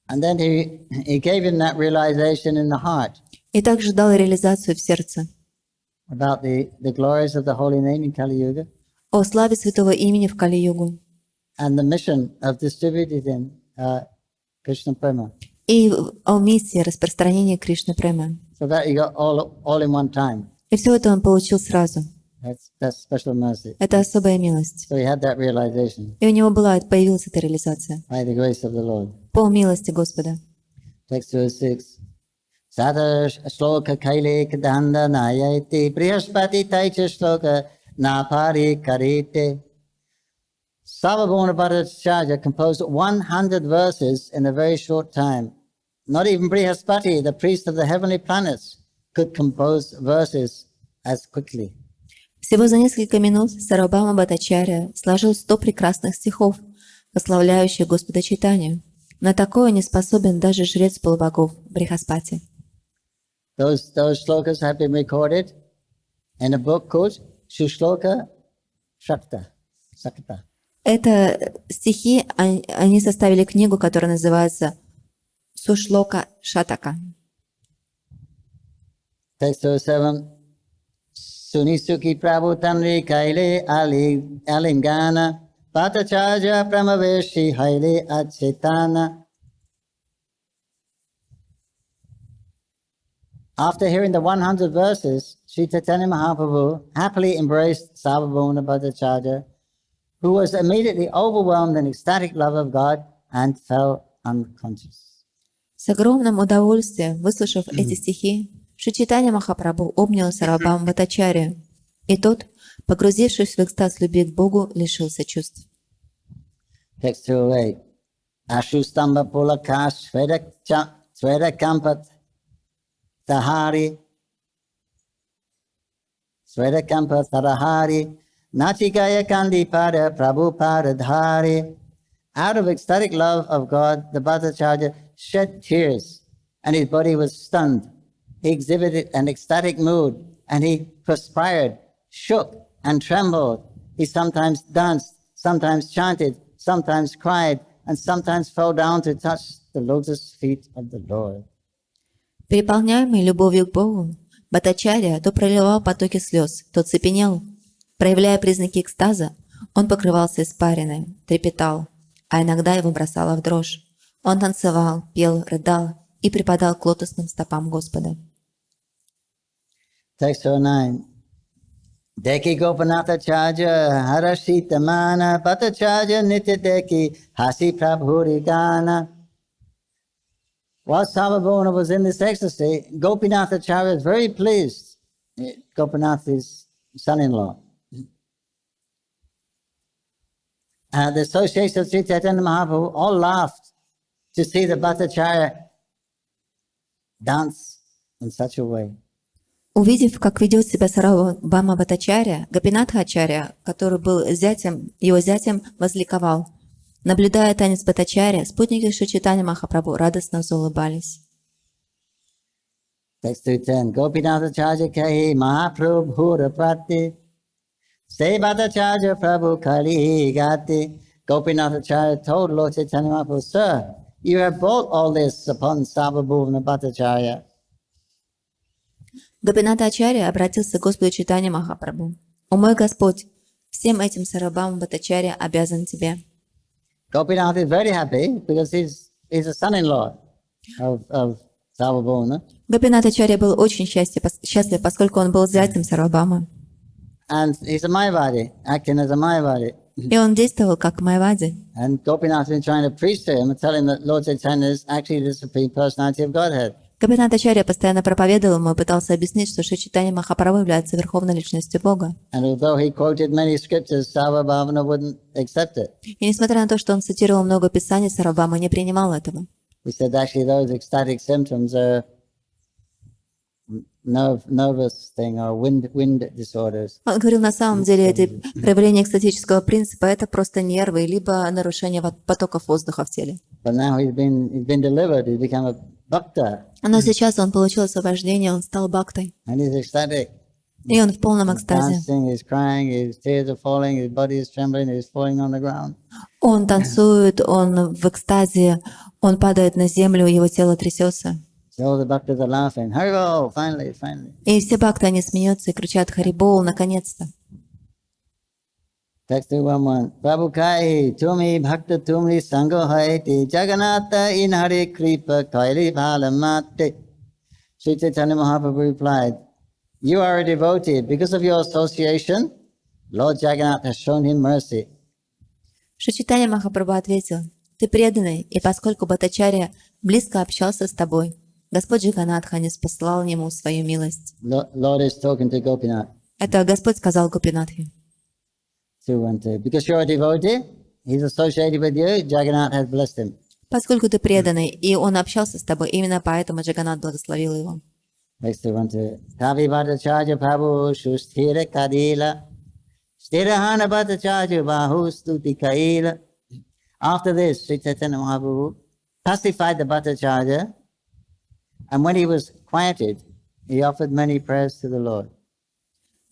and then he gave him that realization in the heart И также дал реализацию в сердце about the glories of the holy name in Kali Yuga о славе Святого Имени в Кали-югу and the mission of distributing Krishna Prema. и о миссии распространения Кришны Премы. So that he got all in one time. И все это он получил сразу. That's special mercy. Это особая милость. So he had that realization И у него появилась эта реализация by the grace of the Lord. по милости Господа. Text 206. Sada shloka kaile kadanda nayati prihaspati taicha shloka napari karite. Sarvabhauma Bhattacharya composed 100 verses in a very short time. Not even Brihaspati, the priest of the heavenly planets, could compose verses as quickly. Всего за несколько минут Сарвабхаума Бхаттачарья сложил 100 прекрасных стихов, прославляющих Господа Чайтанью. На такое не способен даже жрец полубогов Брихаспати. Those shlokas have been recorded in a book called Shloka Shakta. Это стихи, они составили книгу, которая называется Сушлока Шатака. Text 7. Sunisuki prabhu tamri kaile alingana Bhattacharya brahmaveshi haile achetana. After hearing the 100 verses, Śrī Caitanya-Mahaprabhu happily embraced Sarvabhauma Bhattacharya, who was immediately overwhelmed in ecstatic love of God and fell unconscious. С огромным удовольствием, выслушав эти стихи, Шри Чайтанья-Махапрабху обнял Сарвабхауму Бхаттачарью, и тот, погрузившись в экстаз любви к Богу, лишился чувств. Text 208. Ashustamba pulakas Sveda Tahari Svedakampar Tarahari Nachigaya Kandi Pada Prabhu Paradhari. Out of ecstatic love of God, the Bhattacharya shed tears and his body was stunned. He exhibited an ecstatic mood and he perspired, shook and trembled. He sometimes danced, sometimes chanted, sometimes cried, and sometimes fell down to touch the lotus feet of the Lord. Переполняемый любовью к Богу, Бхаттачарья то проливал потоки слез, то цепенел. Проявляя признаки экстаза, он покрывался испариной, трепетал, а иногда его бросало в дрожь. Он танцевал, пел, рыдал и припадал к лотосным стопам Господа. Text 09. Deki Gopanatha Charja Harashita Mana Bhattacharya Nitya Deki Hasi Prabhuri Gana. While Sarvabhauma was in this ecstasy, Gopinath Acharya was very pleased. Gopinath is son-in-law. The association of Śrī Caitanya-Mahaprabhu all laughed to see the Bhattacharya dance in such a way. Увидев, как ведет себя Сарвабхаума Бхаттачарья, Гопинатха Ачарья, который был его зятем, возликовал. Наблюдая танец Бхаттачарья, спутники Шри Чайтанья-Махапрабху радостно заулыбались. Text 210. Gopinath Acharya kahi Mahaprabhu prati Se Bhattacharya Prabhu kali gati. Gopinath Acharya told Lord Chaitanya Mahaprabhu, Sir, you have brought all this upon Sarvabhauma Bhattacharya. Гопинатха Ачарья обратился к Господу Чайтанья-Махапрабху. «О мой Господь, всем этим Сарвабхаума Бхаттачарья обязан тебе». Gopinath is very happy because he's a son-in-law of Sarvabhauma. Гопинатха Ачарья был очень счастлив, поскольку он был зятем Сарвабхаумы. And he's a Mayavadi, acting as a Mayavadi. И он действовал как Майавади. And Gopinath has been trying to preach to him and tell him that Lord Chaitanya is actually the Supreme Personality of Godhead. Гопинатха Ачарья постоянно проповедовал ему и пытался объяснить, что Шри Чайтанья-Махапрабху является верховной личностью Бога. And although he quoted many scriptures, Sarvabhauma wouldn't accept it. И несмотря на то, что он цитировал много писаний, Сарвабхаума не принимал этого. He said actually those ecstatic symptoms are nervous thing or wind disorders. Он говорил, на самом деле эти проявления экстатического принципа — это просто нервы, либо нарушение потоков воздуха в теле. But now he's been delivered. He's become a bhakta. Но сейчас он получил освобождение, он стал бхактой. And he's ecstatic. И он в полном He's экстазе. dancing, he's crying, his tears are falling, his body is trembling, he's falling on the ground. Он танцует, он в экстазе, он падает на землю, его тело трясется. So all the bhaktas are laughing. Haribo, finally. И все бхакты, они смеются и кричат «Харибол, наконец-то!». Text 211. Prabhu kai tumi bhakta tumri sango haiti Jagannatha in Hare Kripa kaili bhalamate. Śrī Caitanya Mahaprabhu replied, you are a devotee. Because of your association, Lord Jagannath has shown him mercy. Шри Чайтанья-Махапрабху ответил: «Ты преданный, и поскольку Бхаттачарья близко общался с тобой, Господь Джаганнатха ниспослал ему свою милость». Lord is talking to Gopinath. Это Господь сказал Гопинатхе. Because you're a devotee, he's associated with you, Jagannath has blessed him. Поскольку ты преданный, и он общался с тобой, именно поэтому Джаганнат благословил его. Next we want to Kavi Bhattacharya Prabhu Shusthira Kadila Sthirahana Bhattacharya Bahu Stuti Kaila. After this, Śrī Caitanya-Mahaprabhu pacified the Bhattacharya, and when he was quieted, he offered many prayers to the Lord.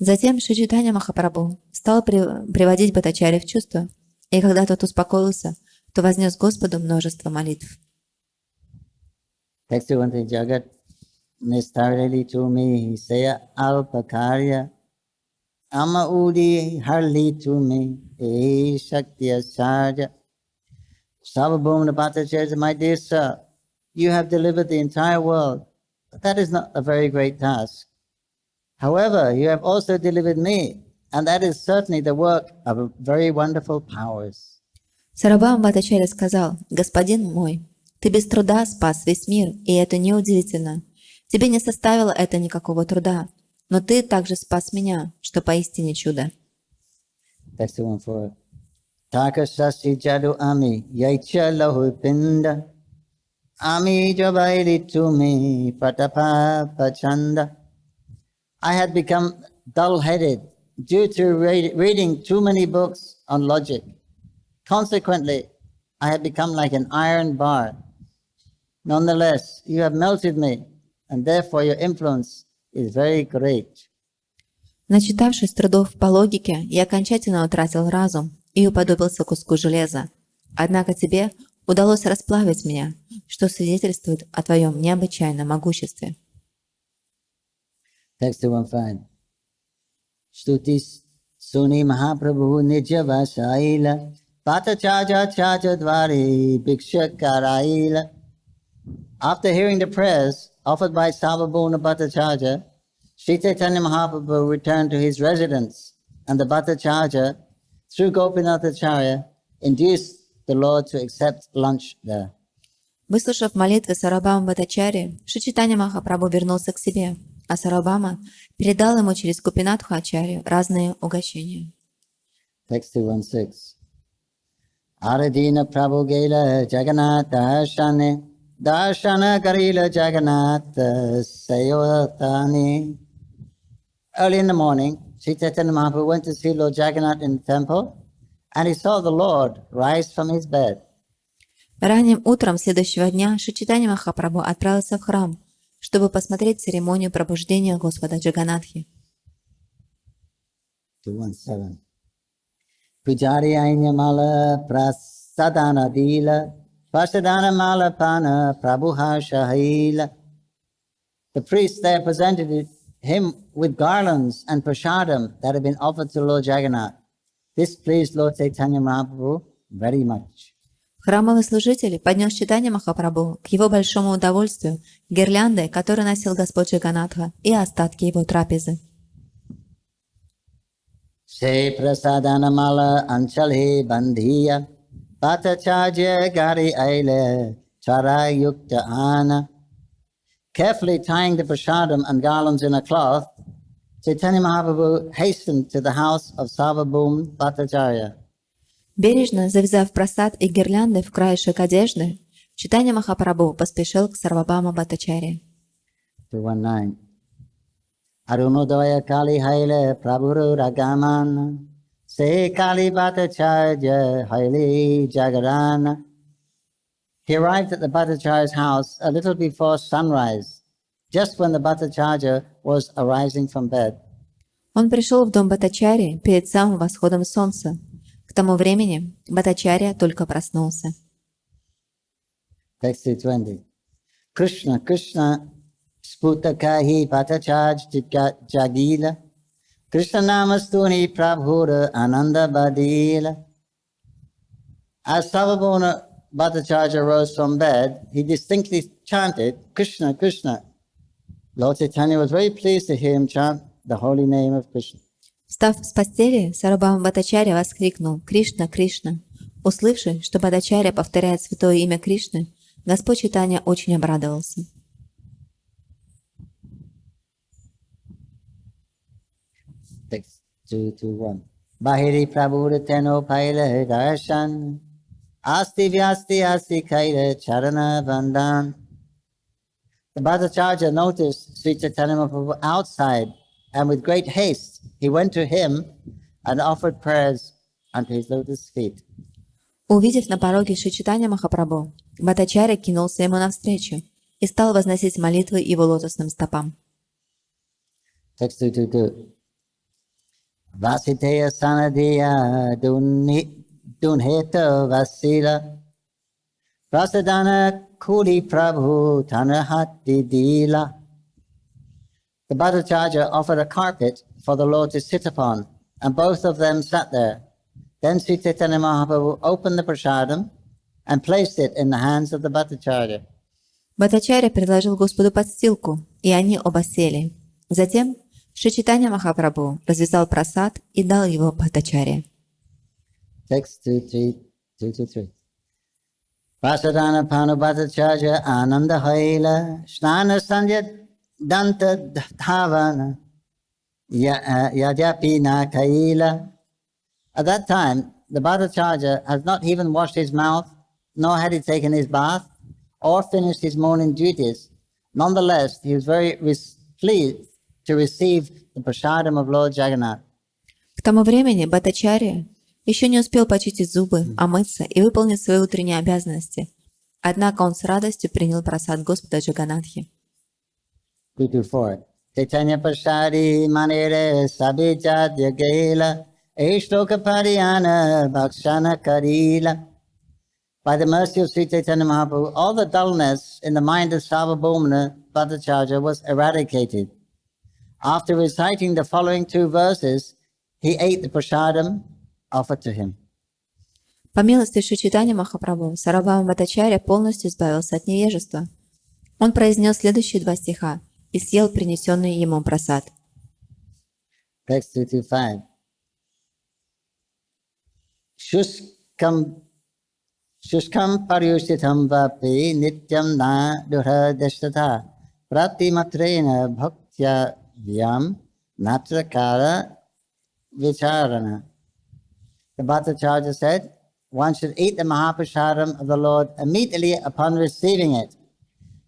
Затем Шри Чайтанья-Махапрабху стал приводить Бхаттачарьи в чувство, и когда тот успокоился, то вознес Господу множество молитв. Next we want to Jagat Nistarali to me, Seya Alpakarya Ama Udi Harli to me, E Shakti Acharya Sarvabhauma Bhattacharya, my dear sir, you have delivered the entire world, but that is not a very great task. However, you have also delivered me, and that is certainly the work of very wonderful powers. Сарвабхаума Бхаттачарья сказал: «Господин мой, ты без труда спас весь мир, и это неудивительно. Тебе не составило это никакого труда, но ты также спас меня, что поистине чудо». That's the one for Taka Sasi Jadu Ami, Yaicha Lahu Pinda, Ami Jabaili to me, Pratapa Pachanda. I had become dull-headed due to reading too many books on logic. Consequently, I had become like an iron bar. Nonetheless, you have melted me, and therefore your influence is very great. Начитавшись трудов по логике, я окончательно утратил разум и уподобился куску железа. Однако тебе удалось расплавить меня, что свидетельствует о твоем необычайном могуществе. Text 115. Shtuti Suni Mahaprabhu Nijya Vasaila Bhattacharya Chaja Dvari Bhiksha Karaila. After hearing the prayers offered by Sarvabhauma Bhattacharya, Śrī Caitanya Mahaprabhu returned to his residence, and the Bhattacharya, through Gopinathacharya, induced the Lord to accept lunch there. Выслушав молитвы Сарвабхаума Бхаттачарьи, Шри Чайтанья Махапрабху вернулся к себе, а Сарвабхаума передал ему через Гопинатху Ачарью разные угощения. Text 216. Aradina Prabhu Gela Jagannath Darshane Darshana Karila Jagannath Sayotani. Early in the morning, Śrī Caitanya Mahaprabhu went to see Lord Jagannath in the temple, and he saw the Lord rise from his bed. Ранним утром следующего дня Шри Чайтанья Махапрабху отправился в храм, чтобы посмотреть церемонию пробуждения Господа Джаганнатхи. 217. Pujari Ainya Mala Prasadana Dila Prasadana Mala Pana Prabhuha Shahila. The priest there presented him with garlands and prasadam that had been offered to Lord Jagannath. This pleased Lord Chaitanya Mahaprabhu very much. Храмовый служитель поднес Чайтанья Махапрабху к его большому удовольствию гирлянды, которые носил Господь Джаганнатха, и остатки его трапезы. Se prasadana mala anchalhe bandhiya Bhattacharya gari aile charayukta ana. Carefully tying the prasadam and garlands in a cloth, Chaitanya Mahaprabhu hastened to the house of Sarvabhauma Bhattacharya. Бережно завязав прасад и гирлянды в краешек одежды, Чайтанья Махапрабху поспешил к Сарвабхаума Бхаттачарье. 219. Arunodaya Kali Haile Prabhuru Ragaman Se Kali Bhattacharya Haile Jagarana. He arrived at the Bhattacharya's house a little before sunrise, just when the Bhattacharya was arising from bed. Он пришел в дом Бхаттачарьи перед самым восходом солнца. К тому времени Бхаттачарья только проснулся. Text 220. Krishna, Krishna, Sputakahi Bhattacharya Jagila. Krishna Namastuni Prabhura Ananda Badila. As Sarvabhauma Bhattacharya rose from bed, he distinctly chanted, Krishna, Krishna. Lord Chaitanya was very pleased to hear him chant the holy name of Krishna. Встав с постели, Сарвабхаума Бхаттачарья воскликнул: «Кришна, Кришна!» Услышав, что Бхаттачарья повторяет святое имя Кришны, Господь Чайтанья очень обрадовался. Text 221. Bahiri prabhu teno paile darshan. Asti vyasti asti kaira charana vandan. The Bhattacharya noticed Sri Chaitanya-Mahaprabhu outside, and with great haste he went to him and offered prayers unto his lotus feet. Увидев на пороге Шри Чайтанья-Махапрабху, Бхаттачарья кинулся ему навстречу и стал возносить молитвы его лотосным стопам. Text 222. Vasiteya sanadiya dunheta vasila prasadana kuli prabhu tanahati dila. The Bhattacharya offered a carpet for the Lord to sit upon, and both of them sat there. Then Sri Chaitanya Mahaprabhu opened the prasadam and placed it in the hands of the Bhattacharya. Бхаттачарья предложил Господу подстилку, и они оба сели. Затем Шри Чайтанья-Махапрабху развязал прасад и дал его Бхаттачарье. Text 223. Prasadana panu Bhattacharya ananda haila snana sanjat danta dhavana yajapi na kaila. At that time, the Bhattacharya has not even washed his mouth, nor had he taken his bath, or finished his morning duties. Nonetheless, he was very pleased to receive the prasadam of Lord Jagannath. К тому времени Бхаттачарья еще не успел почистить зубы, омыться и выполнить свои утренние обязанности. Однако он с радостью принял прасад Господа Джаганнатхи. 224. Chaitanya prasadi manere sabijat yagela Eshloka pariyana bhakshana karila. By the mercy of Sri Chaitanya Mahaprabhu, all the dullness in the mind of Sarvabhaumana Bhattacharya was eradicated. After reciting the following two verses, he ate the prasadam offered to him. По милости Шри Чайтанья-Махапрабху, Сарвабхаума Бхаттачарья полностью избавился от невежества. Он произнес следующие два стиха и съел принесенный ему прасад. Text 225. Shushkam paryushitam vapi nityam na durhadeshtata pratimatrena bhaktya vyam natrakara vicharana. The Bhattacharya said, one should eat the Mahaprasadam of the Lord immediately upon receiving it,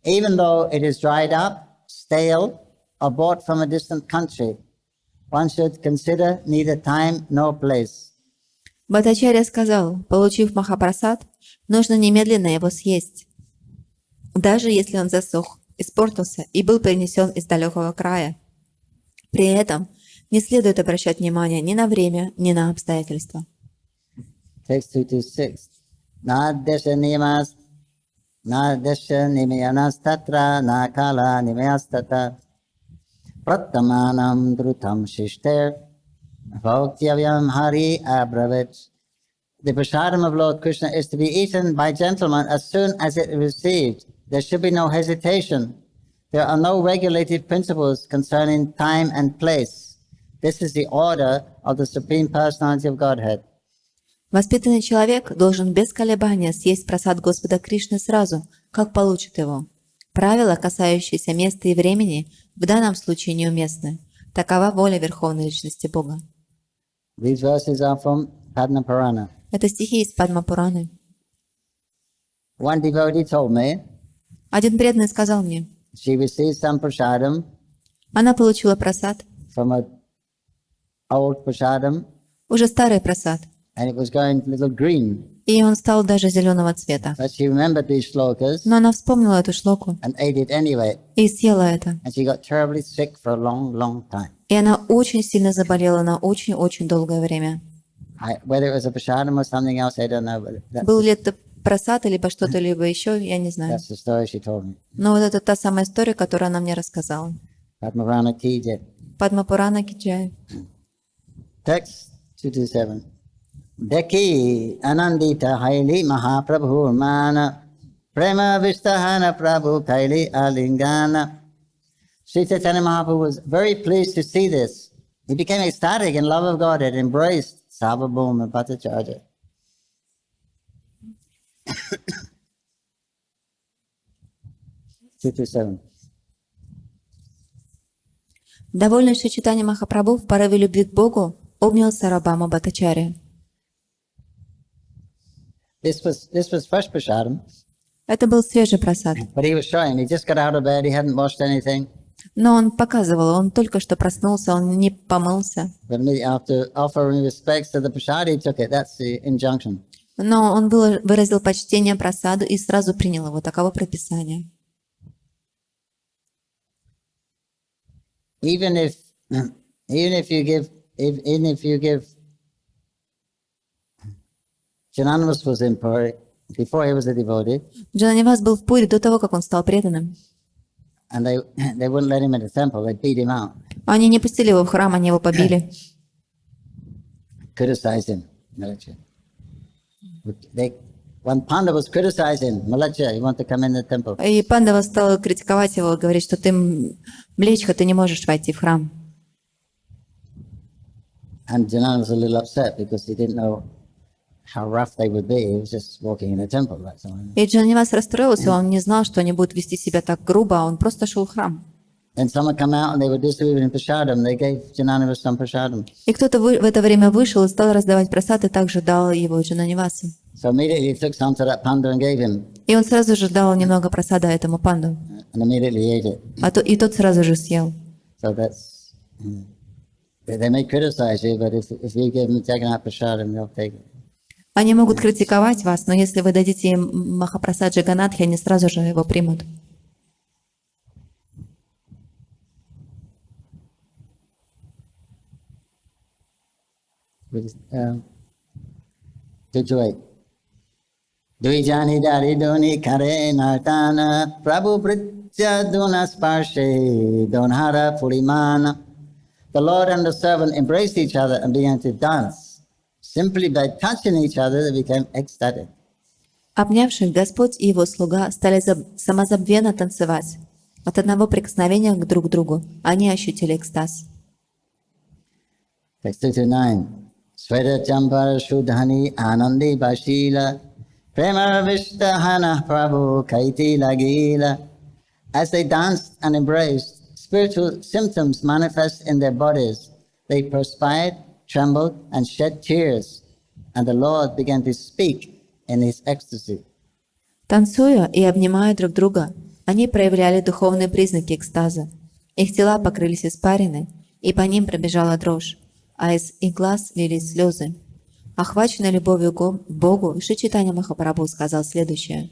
even though it is dried up, stale, or brought from a distant country. One should consider neither time nor place. Бхаттачарья сказал, получив Махапрасад, нужно немедленно его съесть, даже если он засох, испортился и был принесен из далекого края. При этом не следует обращать внимание ни на время, ни на обстоятельства. Text 226. Na desha nimayanas tatra na kala nimayas tata prattamanam drutam shishter bhaktiyavyam hari abravit. The prasadam of Lord Krishna is to be eaten by gentlemen as soon as it is received. There should be no hesitation. There are no regulative principles concerning time and place. This is the order of the Supreme Personality of Godhead. Воспитанный человек должен без колебания съесть прасад Господа Кришны сразу, как получит его. Правила, касающиеся места и времени, в данном случае неуместны. Такова воля Верховной Личности Бога. These verses are from Padma Purana. Это стихи из Падма-Пураны. One devotee told me Один преданный сказал мне, she received some prasadam она получила прасад, from an old prasadam, уже старый прасад, and it was going a little green. и он стал даже зеленого цвета. But she remembered these shlokas Но она вспомнила эту шлоку and ate it anyway. и съела это. And she got terribly sick for a long, long time. И она очень сильно заболела на очень-очень долгое время. Whether it was a prasadam or something else, I don't know. But Был ли это прасад, либо что-то, либо еще, я не знаю. that's the story she told me. Но вот это та самая история, которую она мне рассказала. Padma Purana ki jai. Падма-Пурана Киджай. Text 227. Deki anandita haili mahaprabhu mana prema vistahana prabhu kaili alingana. Sri Chaitanya Mahaprabhu was very pleased to see this. He became ecstatic in love of God and embraced Sarvabhauma Bhattacharya. Довольный Шри Чайтанья Махапрабху в порыве любви к Богу обнял Сарабхаму Бхаттачарьи. This was fresh prasadam. Это был свежий прасад. But he was showing, he just got out of bed, he hadn't washed anything. Но он показывал, он только что проснулся, он не помылся. But after offering respects to the prasad, he took it. That's the injunction. Но он выразил почтение прасаду и сразу принял его. Таково прописание. Even if you give, Jananavas was in Puri before he was a devotee, Джананивас был в Пури до того, как он стал преданным. and they wouldn't let him in the temple. They beat him out, Они не пустили его в храм, они его побили. criticized him. One Pandava was criticizing Malacha. You want to come in the temple? И Пандава стал критиковать его, говорить, что ты млечха, ты не можешь войти в храм. And Jananavas was a little upset because he didn't know how rough they would be. He was just walking in the temple. That's all. И Джананивас расстроился, он не знал, что они будут вести себя так грубо, а он просто шел в храм. Then someone come out and they were distributing prasadam. They gave Jananavas some prasadam. И кто-то в это время вышел и стал раздавать прасад, и также дал его Джананивасу. So immediately he took some to that panda and gave him, И он сразу же дал немного прасада этому панду. and immediately he ate it. И тот сразу же съел. So that's, they may criticize you, but if you give them Jagannath prasadam, they'll take it. Они могут критиковать вас, но если вы дадите им Махапрасад Джаганатхи, они сразу же его примут. Dvijani dari doni kare nartana prabhu pritya duna sparshe donhara purimana. The Lord and the servant embraced each other and began to dance. Simply by touching each other, they became ecstatic. Обнявшись, Господь и его слуга стали самозабвенно танцевать. От одного прикосновения друг к другу они ощутили экстаз. Text 229. Sweta champar shudhani anandi bashila prema vishtahana prabhu kaiti lagila. As they danced and embraced, spiritual symptoms manifest in their bodies. They perspired, trembled, and shed tears, and the Lord began to speak in his ecstasy. Танцуя и обнимая друг друга, они проявляли духовные признаки экстаза. Их тела покрылись испариной, и по ним пробежала дрожь, а из их глаз лились слезы. Охваченный любовью к Богу, Шри Чайтанья Махапрабху сказал следующее.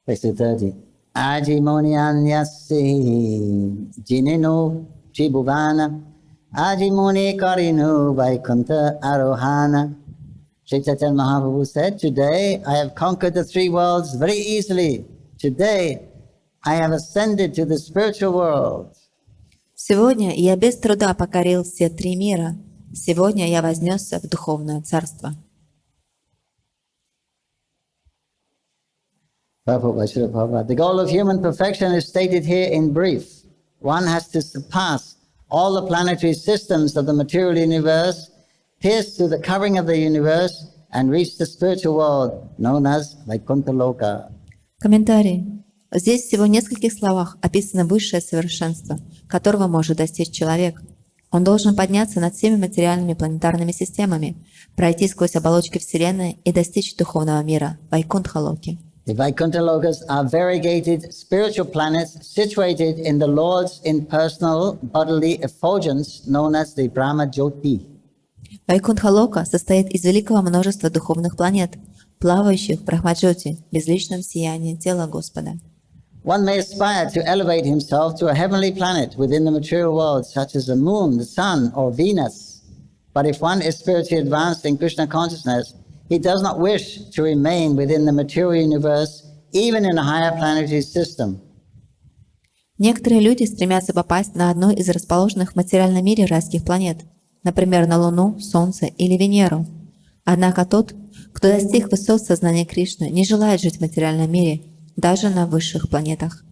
Verse 30. Aji moni anyasi jinenu tribhuvana aji moni karinu vaikunta arohana. Shri Chaitanya Mahaprabhu said, today I have conquered the three worlds very easily. Today I have ascended to the spiritual world. Сегодня я без труда покорил все три мира. Сегодня я вознесся в духовное царство. The goal of human perfection is stated here in brief. One has to surpass all the planetary systems of the material universe, pierce through the covering of the universe, and reach the spiritual world known as Vaikuntha Loka. Комментарий. Здесь всего в нескольких словах описано высшее совершенство, которого может достичь человек. Он должен подняться над всеми материальными планетарными системами, пройти сквозь оболочки Вселенной и достичь духовного мира Вайкунтха-локи. The Vaikuntha Lokas are variegated spiritual planets situated in the Lord's impersonal bodily effulgence known as the Brahma Jyoti. Вайкунтха-лока состоит из великого множества духовных планет, плавающих в Брахмаджоти, безличном сиянии тела Господа. One may aspire to elevate himself to a heavenly planet within the material world, such as the moon, the sun, or Venus. But if one is spiritually advanced in Krishna consciousness, he does not wish to remain within the material universe, even in a higher planetary system. Некоторые люди стремятся попасть на одну из расположенных в материальном мире райских планет, например, на Луну, Солнце или Венеру. Однако тот, кто достиг высот сознания Кришны, не желает жить в материальном мире, даже на высших планетах.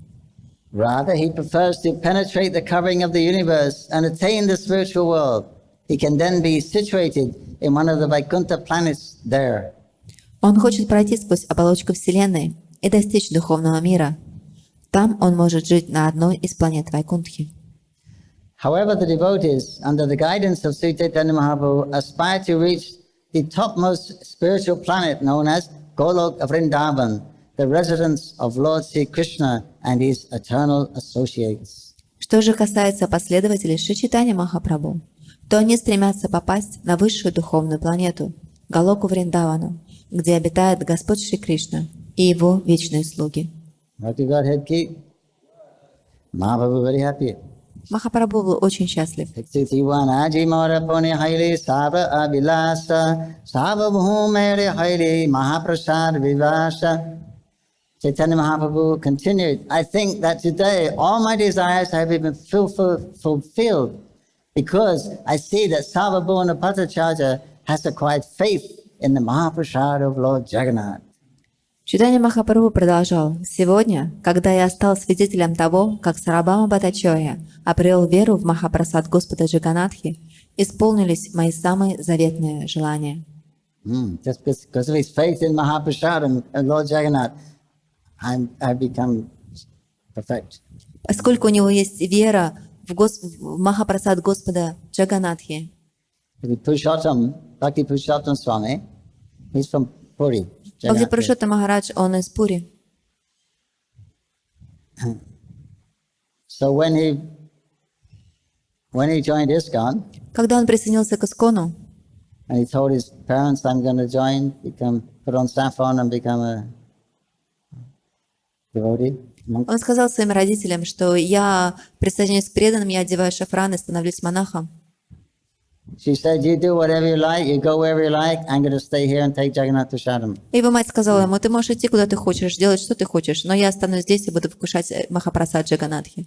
Rather, he prefers to penetrate the covering of the universe and attain the spiritual world. He can then be situated in one of the Vaikuntha planets there. Он хочет пройти сквозь оболочку Вселенной и достичь духовного мира. Там он может жить на одной из планет Вайкунтхи. However, the devotees, under the guidance of Śrī Caitanya-Mahaprabhu, aspire to reach the topmost spiritual planet known as Golok Vrindavan, the residence of Lord Sri Krishna and his eternal associates. Что же касается последователей Шри Чайтанья-Махапрабху, то они стремятся попасть на высшую духовную планету, Галоку Вриндавану, где обитает Господь Шри Кришна и его вечные слуги. Mahaprabhu very happy. Махапрабху был очень счастлив. Chaitanya Mahaprabhu continued, I think that today all my desires have been fulfilled because I see that Sarvabhauma Bhattacharya has acquired faith in the Mahaprasad of Lord Jagannath. Чайтанья Махапрабху продолжал: «Сегодня, когда я стал свидетелем того, как Сарвабхаума Бхаттачарья обрел веру в Махапрасад Господа Джаганатхи, исполнились мои самые заветные желания». Just because of his faith in Mahaprasad and Lord Jagannath, I've become perfect. Поскольку у него есть вера в Махапрасад Господа Джаганатхи. Bhakti Purushottam Swami, he's from Puri. Бхакти Пурушоттам Махарадж, он из Пури. So when he joined ISKCON, Когда он присоединился к Искону, and he told his parents, I'm going to join, put on saffron and become a devotee. он сказал своим родителям, что я присоединяюсь к преданным, я одеваю шафран и становлюсь монахом. She said, you do whatever you like, you go wherever you like, I'm going to stay here and take Jagannath Prasadam. Его мать сказала ему: ты можешь идти куда ты хочешь, делать что ты хочешь, но я останусь здесь и буду вкушать Махапрасад Джаганатхи.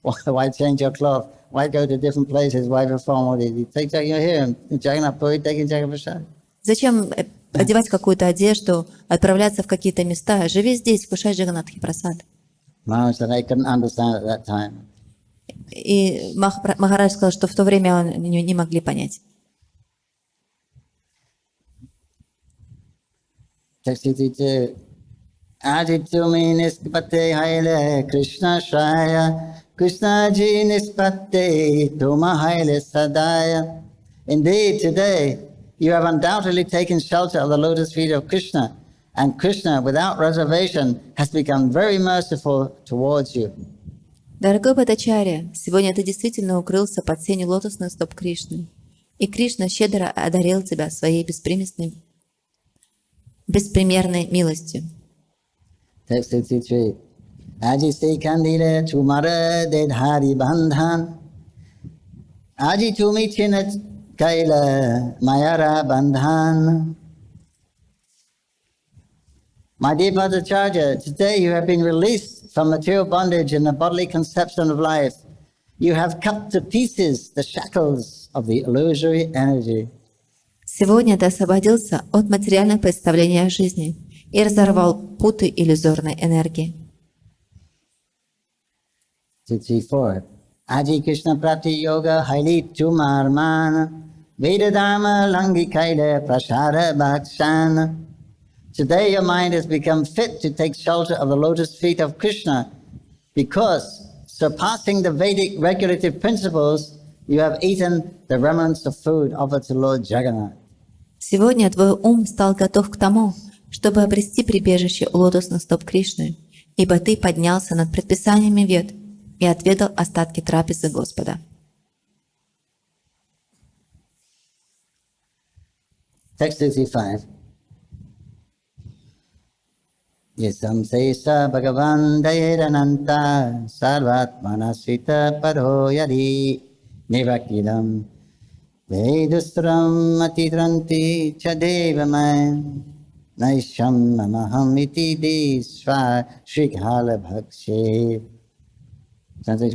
Why change your cloth? Why go to different places? Why perform all this? You take Jagannath here and Jagannath Puri, taking Jagannath Prasad. Зачем одевать какую-то одежду, отправляться в какие-то места? Живи здесь, вкушай Джаганатхи Прасад. Maharaj said, I couldn't understand at that time. И Махарадж сказал, что в то время он не могли понять. Aditumi nispate haile Krishna Shaya, Krishna ji nispate tuma haile sadaya. Indeed, today you have undoubtedly taken shelter of the lotus feet of Krishna, and Krishna, without reservation, has become very merciful towards you. Дорогой Бхаттачарья, сегодня ты действительно укрылся под сенью лотосных стоп Кришны, и Кришна щедро одарил тебя своей беспримерной милостью. Text 63. Aji se kandile tumara dedhari bandhan. Aji tumi chinat kaila mayara bandhan. My dear Bhattacharya, today you have been released from material bondage and the bodily conception of life. You have cut to pieces the shackles of the illusory energy. Сегодня ты освободился от материальных представлений о жизни и разорвал путы иллюзорной энергии. 64. Aji Krishna Prati Yoga Haili Tumarman Vedadama Langi Kaila Prasara Bhakshan. Today your mind has become fit to take shelter of the lotus feet of Krishna because, surpassing the Vedic regulative principles, you have eaten the remnants of food offered to Lord Jagannath. Сегодня твой ум стал готов к тому, чтобы обрести прибежище у лотосных стоп Кришны, ибо ты поднялся над предписаниями вед и отведал остатки трапезы Господа. Text 65. Yesam sesa bhagavan dayerananta sarvatmana sita paro yadi nivakidam vedustram atidranti chadevamay naisham namaham iti disva shrikhala bhakshe.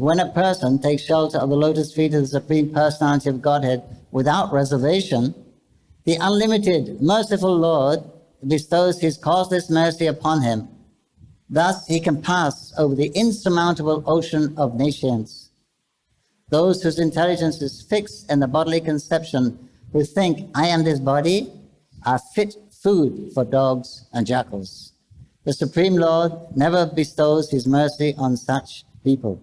When a person takes shelter of the lotus feet of the Supreme Personality of Godhead without reservation, the unlimited, merciful Lord bestows his causeless mercy upon him. Thus he can pass over the insurmountable ocean of nescience. Those whose intelligence is fixed in the bodily conception, who think, I am this body, are fit food for dogs and jackals. The Supreme Lord never bestows His mercy on such people.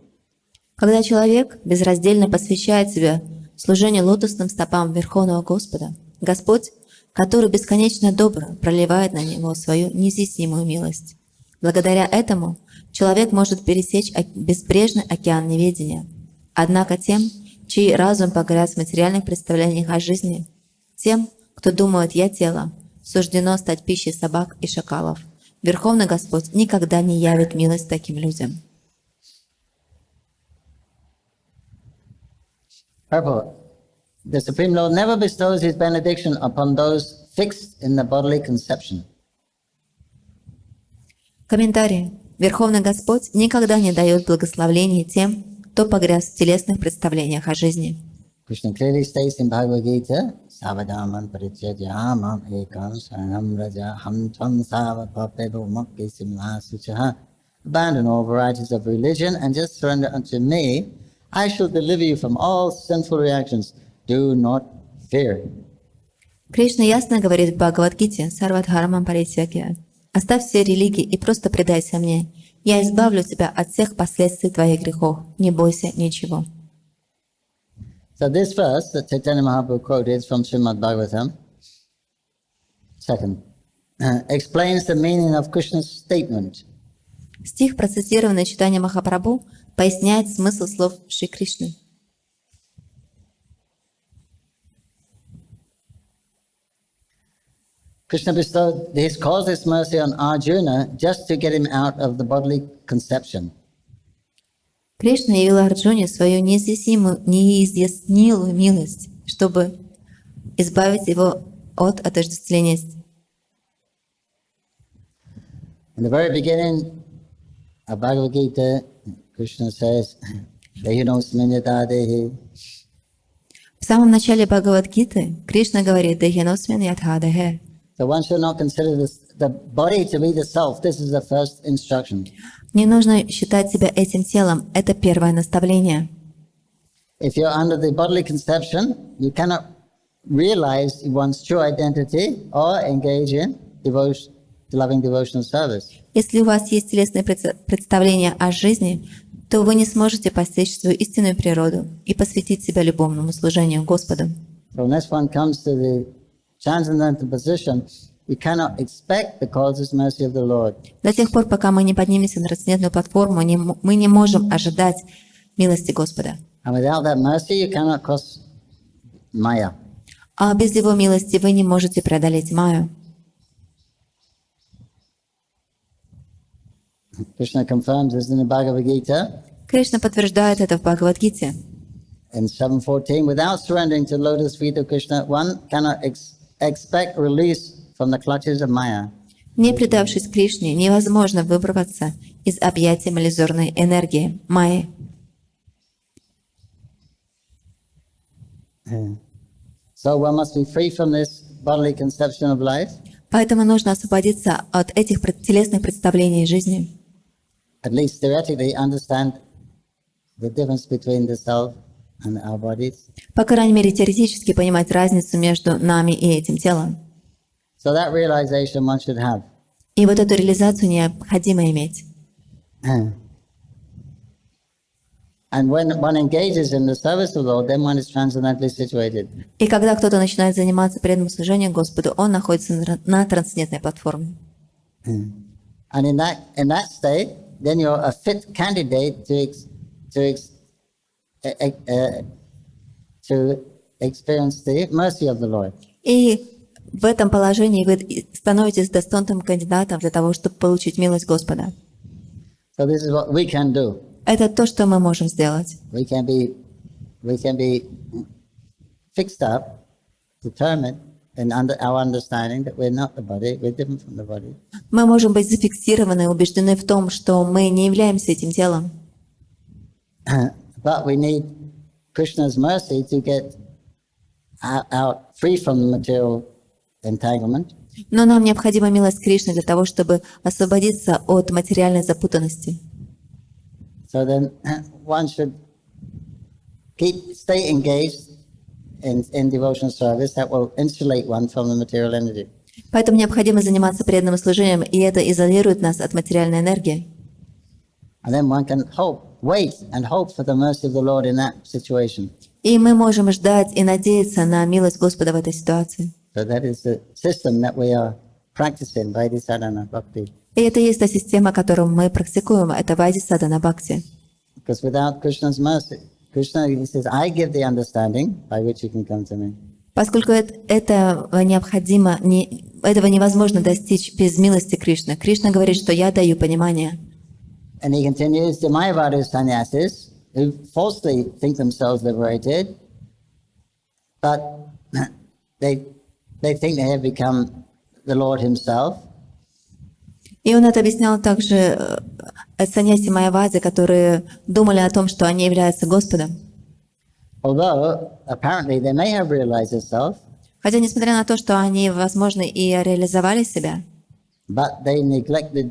Когда человек безраздельно посвящает себя служению лотосным стопам Верховного Господа, Господь, который бесконечно добр, проливает на него свою неизъяснимую милость. Благодаря этому человек может пересечь безбрежный океан неведения. Однако тем, чей разум погряз в материальных представлениях о жизни, тем, кто думает «я тело», суждено стать пищей собак и шакалов. Верховный Господь никогда не явит милость таким людям. Purport. The Supreme Lord never bestows His benediction upon those fixed in the bodily conception. Комментарий. Верховный Господь никогда не дает благословений тем, кто погряз в телесных представлениях о жизни. Krishna clearly states in Bhagavad Gita, Savadaman Parityajya Mam Ekam Saranam Raja Ham Tvam Sava Papedo Mokki Simla Suchaha. Abandon all varieties of religion and just surrender unto me. I shall deliver you from all sinful reactions. Do not fear. Кришна ясно говорит в Бхагавад-гите Сарвадхармам Паритьягья: «Оставь все религии и просто предайся мне. Я избавлю тебя от всех последствий твоих грехов. Не бойся ничего». So this verse that Chaitanya Mahaprabhu quoted from Srimad Bhagavatam, second, explains the meaning of Krishna's statement. Стих, процитированный Читанием Махапрабху, поясняет смысл слов Шри Кришны. Krishna bestowed His causeless mercy on Arjuna just to get him out of the bodily conception. Кришна явил Арджуне свою неизъяснилую милость, чтобы избавить его от отождествления. In the very beginning of Bhagavad Gita, Krishna says, "Dehinosminatadehi." В самом начале Бхагавад-гиты Кришна говорит «Дехиносмин ятхадехе». So one should not consider the body to be the self. This is the first instruction. Не нужно считать себя этим телом. Это первое наставление. If you're under the bodily conception, you cannot realize one's true identity or engage in loving devotional service. Если у вас есть телесные представления о жизни, то вы не сможете постичь свою истинную природу и посвятить себя любовному служению Господу. So unless one comes to the transcendental position, you cannot expect the causeless mercy of the Lord. До тех пор, пока мы не поднимемся на трансцендентную платформу, мы не можем ожидать милости Господа. And without that mercy, you cannot cross Maya. А без Его милости вы не можете преодолеть Майю. Krishna confirms this in the Bhagavad Gita. Кришна подтверждает это в Бхагавад-гите. In 7:14, without surrendering to the lotus feet of Krishna, one cannot expect release from the clutches of Maya. Не предавшись Кришне, невозможно выбраться из объятий иллюзорной энергии Майи. So one must be free from this bodily conception of life. Поэтому нужно освободиться от этих телесных представлений жизни. At least theoretically understand the difference between the self and our bodies. По крайней мере, теоретически понимать разницу между нами и этим телом. So that realization one should have. И вот эту реализацию необходимо иметь. And when one engages in the service of the Lord, then one is transcendently situated. И когда кто-то начинает заниматься преданным служением Господу, он находится на трансцендентной платформе. And in that state, then you're a fit candidate to experience the mercy of the Lord. И в этом положении вы становитесь достойным кандидатом для того, чтобы получить милость Господа. So this is what we can do. Это то, что мы можем сделать. We can be fixed up, determined in our understanding that we're not the body, we're different from the body. Мы можем быть зафиксированы и убеждены в том, что мы не являемся этим телом. But we need Krishna's mercy to get out free from the material entanglement. Но нам необходима милость Кришны для того, чтобы освободиться от материальной запутанности. So then one should stay engaged in devotional service that will insulate one from the material energy. Поэтому необходимо заниматься преданным служением, и это изолирует нас от материальной энергии. And then one can wait and hope for the mercy of the Lord in that situation. И мы можем ждать и надеяться на милость Господа в этой ситуации. So that is the system that we are practicing by the sadhana bhakti. И это и есть та система, которую мы практикуем, это Вайди Садана Бхакти. Because without Krishna's mercy, Krishna he says, I give the understanding by which you can come to me. Поскольку этого невозможно достичь без милости Кришны. Кришна говорит, что я даю понимание. And he continues, the Mayavada sannyasis, who falsely think themselves liberated, but they think they have become the Lord himself. И он это объяснял также саньяси Майявади, которые думали о том, что они являются Господом. Although apparently they may have realized itself, Хотя, несмотря на то, что они, возможно, и реализовали себя, but they neglect the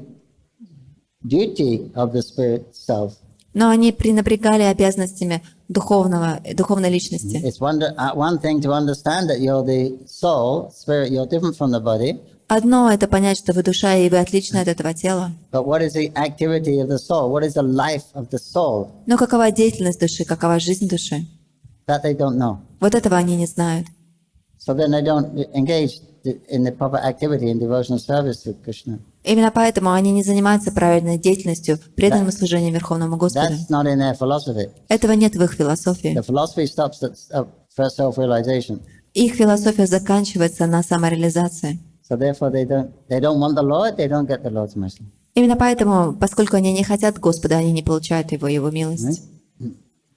duty of the spirit self. но они пренебрегали обязанностями духовной личности. It's one thing to understand that you're the soul, spirit, you're different from the body. Одно — это понять, что вы душа, и вы отличны от этого тела. But what is the activity of the soul? What is the life of the soul? Но какова деятельность души, какова жизнь души? That they don't know. Вот этого они не знают. So then they don't engage in the proper activity in devotional service to Krishna. Именно поэтому они не занимаются правильной деятельностью, преданным служением Верховному Господу. That's not in their philosophy. Этого нет в их философии. The philosophy stops at first self-realization. Их философия заканчивается на самореализации. So therefore they don't want the Lord, they don't get the Lord's mercy. Именно поэтому, поскольку они не хотят Господа, они не получают Его милость.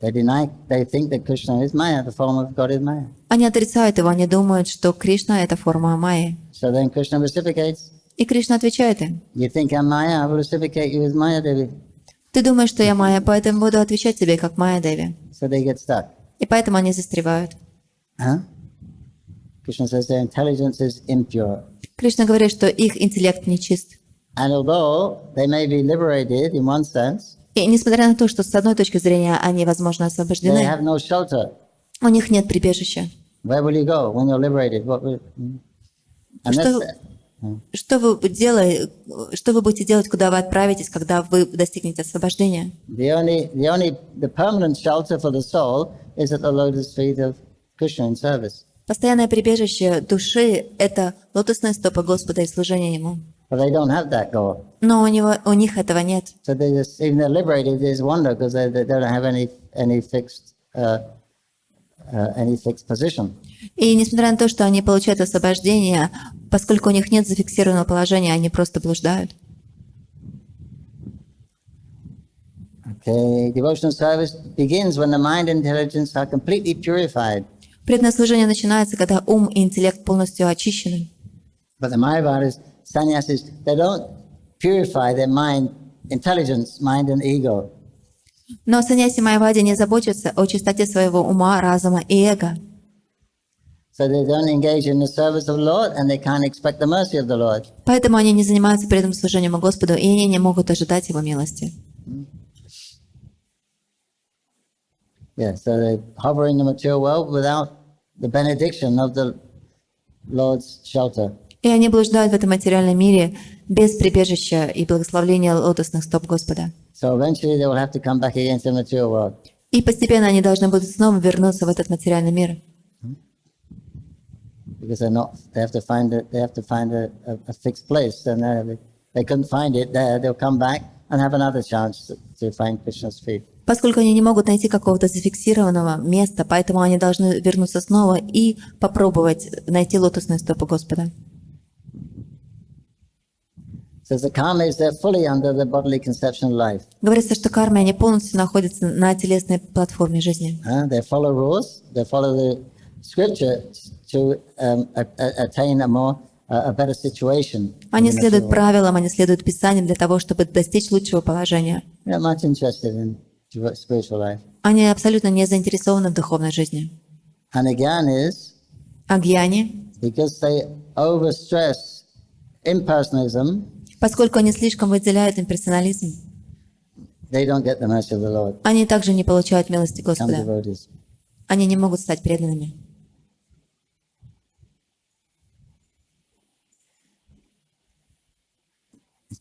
They think that Krishna is Maya, the form of God is Maya. Они отрицают его, они думают, что Кришна — это форма Майи. So then Krishna reciprocates. И Кришна отвечает им: You think I'm Maya, I will reciprocate you as Maya Devi. ты думаешь, что я Майя, поэтому буду отвечать тебе как Майя Деви. So they get stuck. И поэтому они застревают. Huh? Krishna says their intelligence is impure. Кришна говорит, что их интеллект нечист. And although they may be liberated in one sense, И несмотря на то, что с одной точки зрения они, возможно, they освобождены, have no shelter. у них нет прибежища. Where will you go when you're liberated? Что вы будете делать, куда вы отправитесь, когда вы достигнете освобождения? The permanent shelter for the soul is at the lotus feet of Krishna in service. Постоянное прибежище души — это лотосные стопы Господа и служение Ему. But they don't have that goal. Но у них этого нет. So they just, even they're liberated, they just wander because they don't have any fixed position. И несмотря на то, что они получают освобождение, поскольку у них нет зафиксированного положения, они просто блуждают. Okay, devotional service begins when the mind and intelligence are completely purified. Преданное служение начинается, когда ум и интеллект полностью очищены. But the Mayavadis, sannyasis, they don't purify their mind, intelligence, mind and ego. Но саньяси Майявади не заботятся о чистоте своего ума, разума и эго. So they don't engage in the service of the Lord and they can't expect the mercy of the Lord. Поэтому они не занимаются преданным служением Господу, и они не могут ожидать Его милости. Yeah, so they hover in the material world without the benediction of the Lord's shelter. И они блуждают в этом материальном мире без прибежища и благословения лотосных стоп Господа. So eventually they will have to come back again to the material world. И постепенно они должны будут снова вернуться в этот материальный мир. Because they have to find a fixed place, and they couldn't find it there. They'll come back and have another chance to find Krishna's feet. Поскольку они не могут найти какого-то зафиксированного места, поэтому они должны вернуться снова и попробовать найти лотосные стопы Господа. So the karma is there fully under the bodily conception of life. Говорится, что карма, они полностью находятся на телесной платформе жизни. They follow rules. They follow the scripture to attain a better situation. Они следуют правилам, они следуют Писаниям для того, чтобы достичь лучшего положения. They're not much interested in spiritual life. Они абсолютно не заинтересованы в духовной жизни. And again is А гьяни, because they overstress impersonalism. поскольку они слишком выделяют имперсонализм, They don't get the mercy of the Lord. они также не получают милости Some Господа. devotees. Они не могут стать преданными.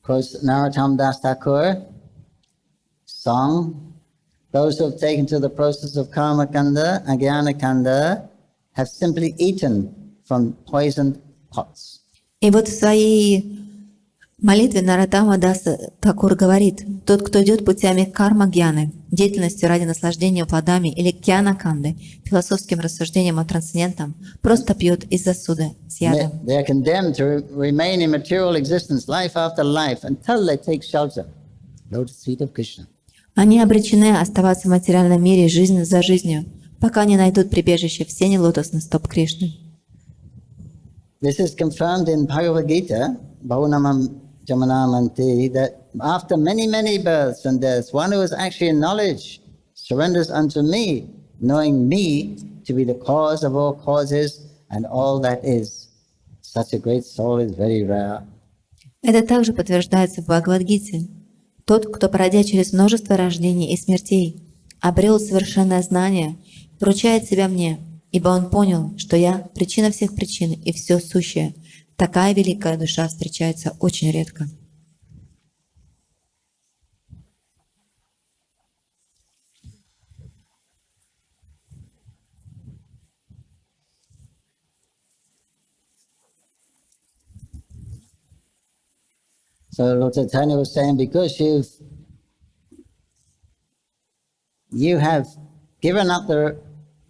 quotes Narottam Das Thakur song, those who have taken to the process of karma kanda and jnana kanda have simply eaten from poisoned pots. И вот в своей молитве Наротама Дас Такур говорит: тот, кто идет путями карма-гьяны, деятельностью ради наслаждения плодами, или гьяна-канды, философским рассуждением о трансцендентном, просто пьет из сосуда с ядом. They are condemned to remain in material existence life after life until they take shelter. Lotus feet of Krishna. Они обречены оставаться в материальном мире жизнь за жизнью, пока не найдут прибежище в сене лотосных стоп Кришны. This is confirmed in Bhagavad Gita, Bahunamam Jamanamanti, that after many, many births and deaths, one who is actually in knowledge surrenders unto me, knowing me to be the cause of all causes and all that is. Such a great soul is very rare. Это также подтверждается в Бхагавад-гите. Тот, кто, пройдя через множество рождений и смертей, обрел совершенное знание, вручает себя мне, ибо он понял, что я — причина всех причин и все сущее. Такая великая душа встречается очень редко. So Lord Chaitanya was saying, because you have given up the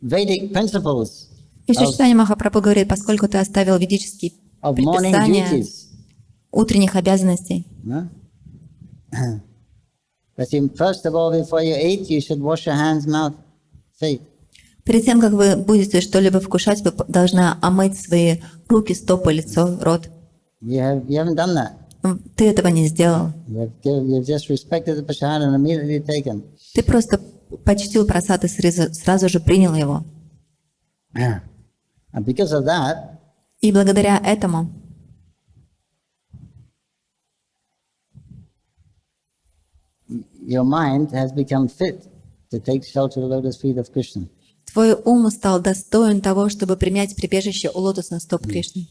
Vedic principles И Шри Чайтанья Махапрабху говорит: поскольку ты оставил ведические of morning предписания duties, утренних обязанностей, no? That you, first of all, before you eat, you should wash your hands, mouth, feet. перед тем, как вы будете что-либо вкушать, вы должны омыть свои руки, стопы, лицо, рот. You haven't done that. Ты этого не сделал. You've just respected the prasad and immediately taken. Ты просто почтил прасад и сразу же принял его. And because of that, И благодаря этому your mind has become fit to take shelter of the lotus feet of Krishna. твой ум стал достоин того, чтобы принять прибежище у лотосных стоп Кришны.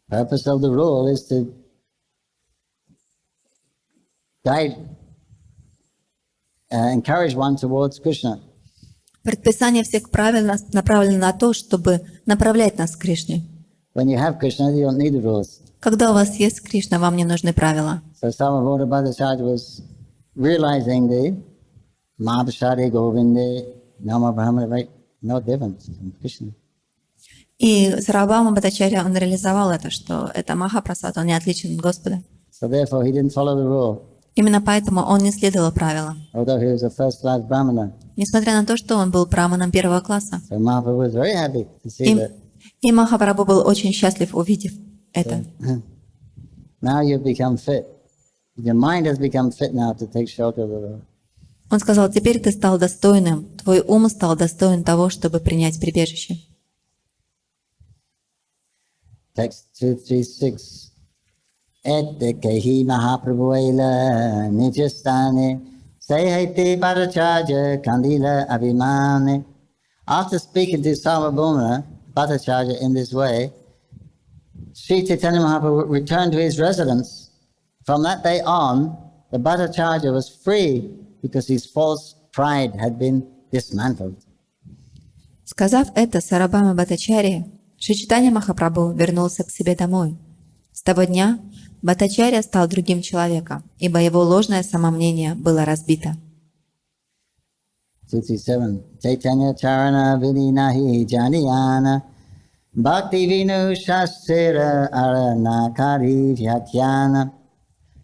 Purpose of the rule is to guide, encourage one towards Krishna. Предписание всех правил направлено на то, чтобы направлять нас к Кришне. When you have Krishna, you don't need the rules. Когда у вас есть Кришна, вам не нужны правила. So Sarvabhauma Bhattacharya was realizing the Mahabhashari Govinde Nama Brahmana, right? No difference from Krishna. И Сарвабхаума Бхаттачарья, он реализовал это, что это Махапрасад, он не отличен от Господа. So therefore, he didn't follow the rule, Именно поэтому он не следовал правилам. although he was a first-class Brahmana. Несмотря на то, что он был браманом первого класса. So Mahaprabhu was very happy to see that. И Махапрабху был очень счастлив, увидев это. Now you've become fit. Your mind has become fit now to take shelter of the Lord. Он сказал: теперь ты стал достойным, твой ум стал достоин того, чтобы принять прибежище. Text 236. Ette kehi Mahaprabhuela nijastane sayate Bhattacharya kandila abhimane. After speaking to Sarvabhauma Bhattacharya in this way, Śrī Caitanya Mahaprabhu returned to his residence. From that day on, the Bhattacharya was free because his false pride had been dismantled. Сказав это Сарвабхаума Бхаттачарье, Шри Чайтанья Махапрабху вернулся к себе домой. С того дня Бхаттачарья стал другим человеком, ибо его ложное самомнение было разбито. 237. Caitanya-charana vidinahi janiyana bhakti vinu shastra aranakari vyakhyana.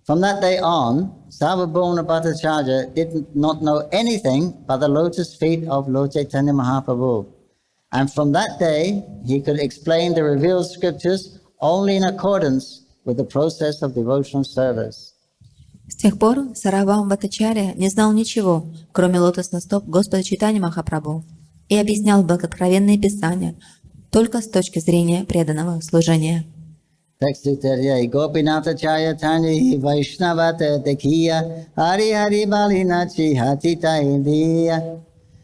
From that day on, Sarvabhauma Bhattacharya did not know anything but the lotus feet of Lord Chaitanya Mahaprabhu. And from that day, he could explain the revealed scriptures only in accordance with the process of devotional service. С тех пор Сарвабхаума Бхаттачарья не знал ничего, кроме лотосных стоп Господа Чайтаньи Махапрабху, и объяснял благословенные писания только с точки зрения преданного служения. Text 238. Gopi Natacharya Tani Vaishnavata Dekhiya Hari Hari Balinachi Hatita Indiya.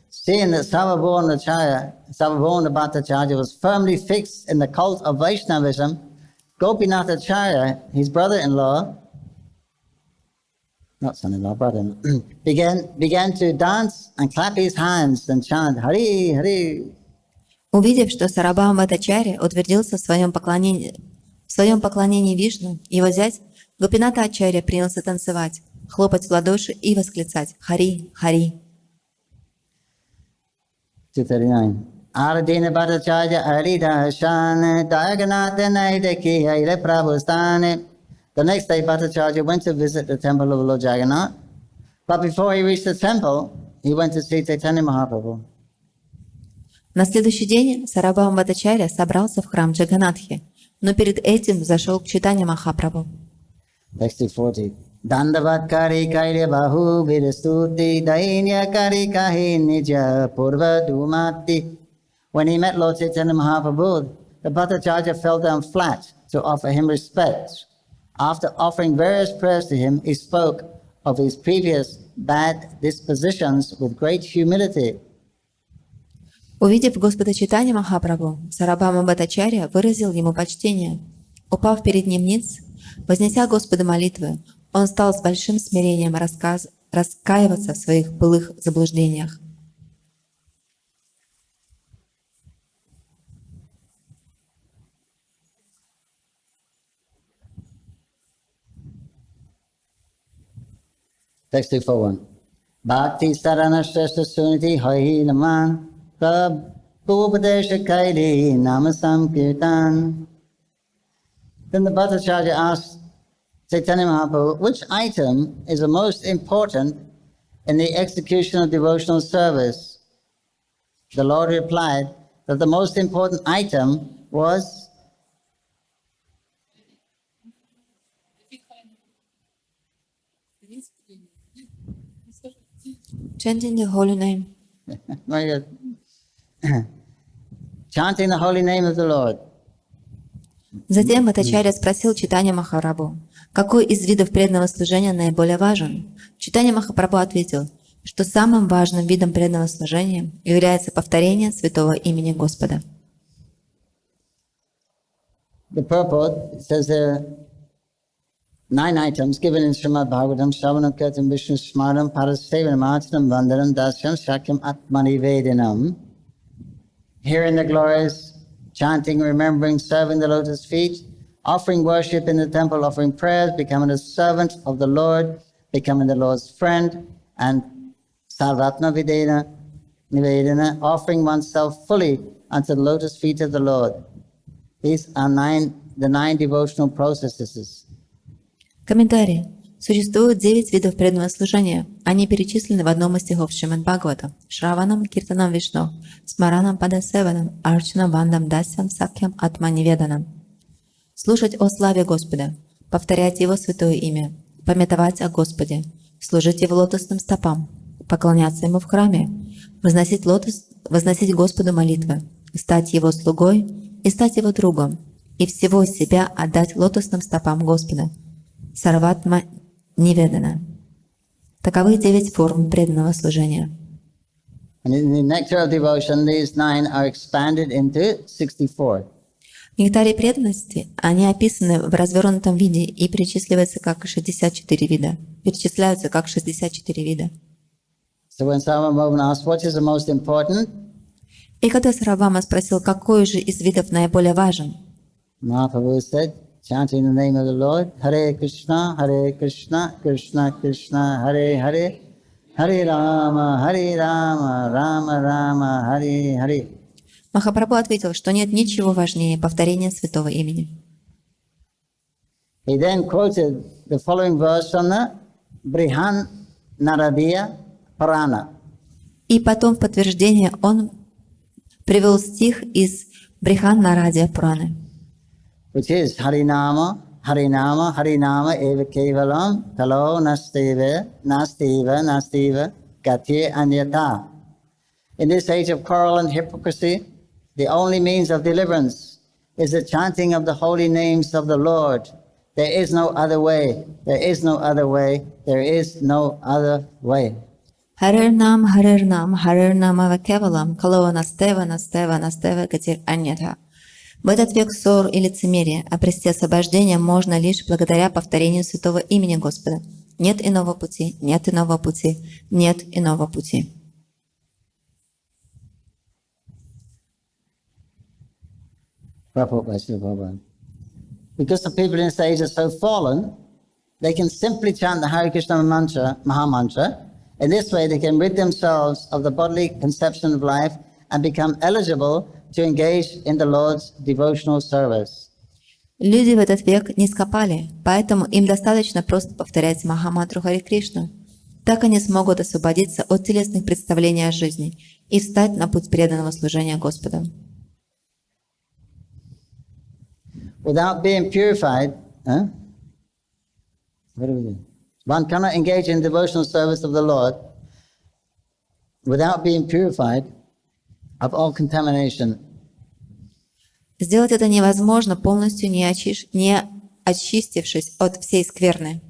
Seeing that Sarvabhauma Bhattacharya was firmly fixed in the cult of Vaishnavism, Gopinathacharya, his brother-in-law, not son-in-law, brother-in-law, began to dance and clap his hands and chant Hari Hari. Увидев, что Сарабхама Бхаттачарья утвердился в своем поклонении Вишну, его зять Гопината Ачарья принялся танцевать, хлопать в ладоши и восклицать «Хари, Хари». 239. Ardina Bhattacharya Aridashane Dayaganatha Naidaki Aile Prabhustane. The next day Bhattacharya went to visit the temple of Lord Jagannath, but before he reached the temple, he went to see Chaitanya Mahaprabhu. На следующий день Сарабхама Бхаттачарья собрался в храм Джаганатхи, но перед этим зашел к Чайтанья Махапрабху. Text 40. Dandavatkari kaile bahu vidastuti dainya kari kahi nija purva dumati. When he met Lord Chaitanya Mahaprabhu, the Bhattacharya fell down flat to offer him respect. After offering various prayers to him, he spoke of his previous bad dispositions with great humility. Увидев Господа Чайтанья Махапрабху, Сарабхама Бхаттачарья выразил ему почтение. Упав перед ним ниц, вознеся Господу молитвы, он стал с большим смирением раскаиваться в своих былых заблуждениях. Text 241. Bhakti sarana shrestha suniti hai naman prabhupadesha kaili namasam kirtan. Then the Bhattacharya asked Chaitanya Mahaprabhu, which item is the most important in the execution of devotional service? The Lord replied that the most important item was Chanting the holy name. Chanting the holy name of the Lord. Затем Бхаттачарья спросил Чайтанья Махапрабху, какой из видов преданного служения наиболее важен. Чайтанья Махапрабху ответил, что самым важным видом преданного служения является повторение святого имени Господа. The purport says there are 9 items given in Srimad Bhagavatam, Shravanam Kirtan Vishnu Smaranam Parasevanam Archanam Vandanam Dasyam Shakyam Atmani Vedinam. Here in the glories, chanting, remembering, serving the lotus feet, offering worship in the temple, offering prayers, becoming a servant of the Lord, becoming the Lord's friend, and Sarvatma Nivedana, offering oneself fully unto the lotus feet of the Lord. These are the 9 devotional processes. Комментарий. Существует 9 видов преданного служения. Они перечислены в одном из стихов Шримад Бхагавата. Шраванам, Киртанам Вишну, Смаранам, Падасеванам, Арчанам, Вандам, Дасям, Сакьям, Атманиведанам. Слушать о славе Господа, повторять Его святое имя, памятовать о Господе, служить Его лотосным стопам, поклоняться Ему в храме, возносить Господу молитвы, стать Его слугой и стать Его другом, и всего себя отдать лотосным стопам Господа. Сарватма Ниведана. Таковы 9 форм преданного служения. And in the nectar of devotion, these 9 are expanded into 64. В нектаре преданности они описаны в развернутом виде и перечисляются как 64 вида. So when Sarvabhauma asked, what is the most important? И когда Сарабхама спросил, какой же из видов наиболее важен, Mahaprabhu said, chanting the name of the Lord, Hare Krishna, Krishna Krishna, Hare Hare, Hare Rama, Rama Rama, Hare Hare. Махапрабху ответил, что нет ничего важнее повторения святого имени. He then quoted the following verse from the Brihan Naradiya Purana. И потом в подтверждение он привел стих из Брихан Нарадия Пураны, which is Harinama, Harinama, Harinama eva kevalam, kalo nastiva, gati anyata. In this age of quarrel and hypocrisy, the only means of deliverance is the chanting of the holy names of the Lord. There is no other way. There is no other way. There is no other way. Харирнам, Харирнам, Харирнама Кевалам, Кало Настева, Настева, Настева, Гатир Аньята. В этот век ссор и лицемерия обрести освобождение можно лишь благодаря повторению святого имени Господа. Нет иного пути, нет иного пути, нет иного пути. Because the people in this age are so fallen, they can simply chant the Hare Krishna mantra, Maha Mantra. In this way, they can rid themselves of the bodily conception of life and become eligible to engage in the Lord's devotional service. Люди в этот век не скопали, поэтому им достаточно просто повторять Махамантру Харе Кришна. Так они смогут освободиться от телесных представлений о жизни и встать на путь преданного служения Господу. Without being purified, what do we do? One cannot engage in devotional service of the Lord without being purified of all contamination. Сделать это невозможно, полностью не очистившись от всей скверны.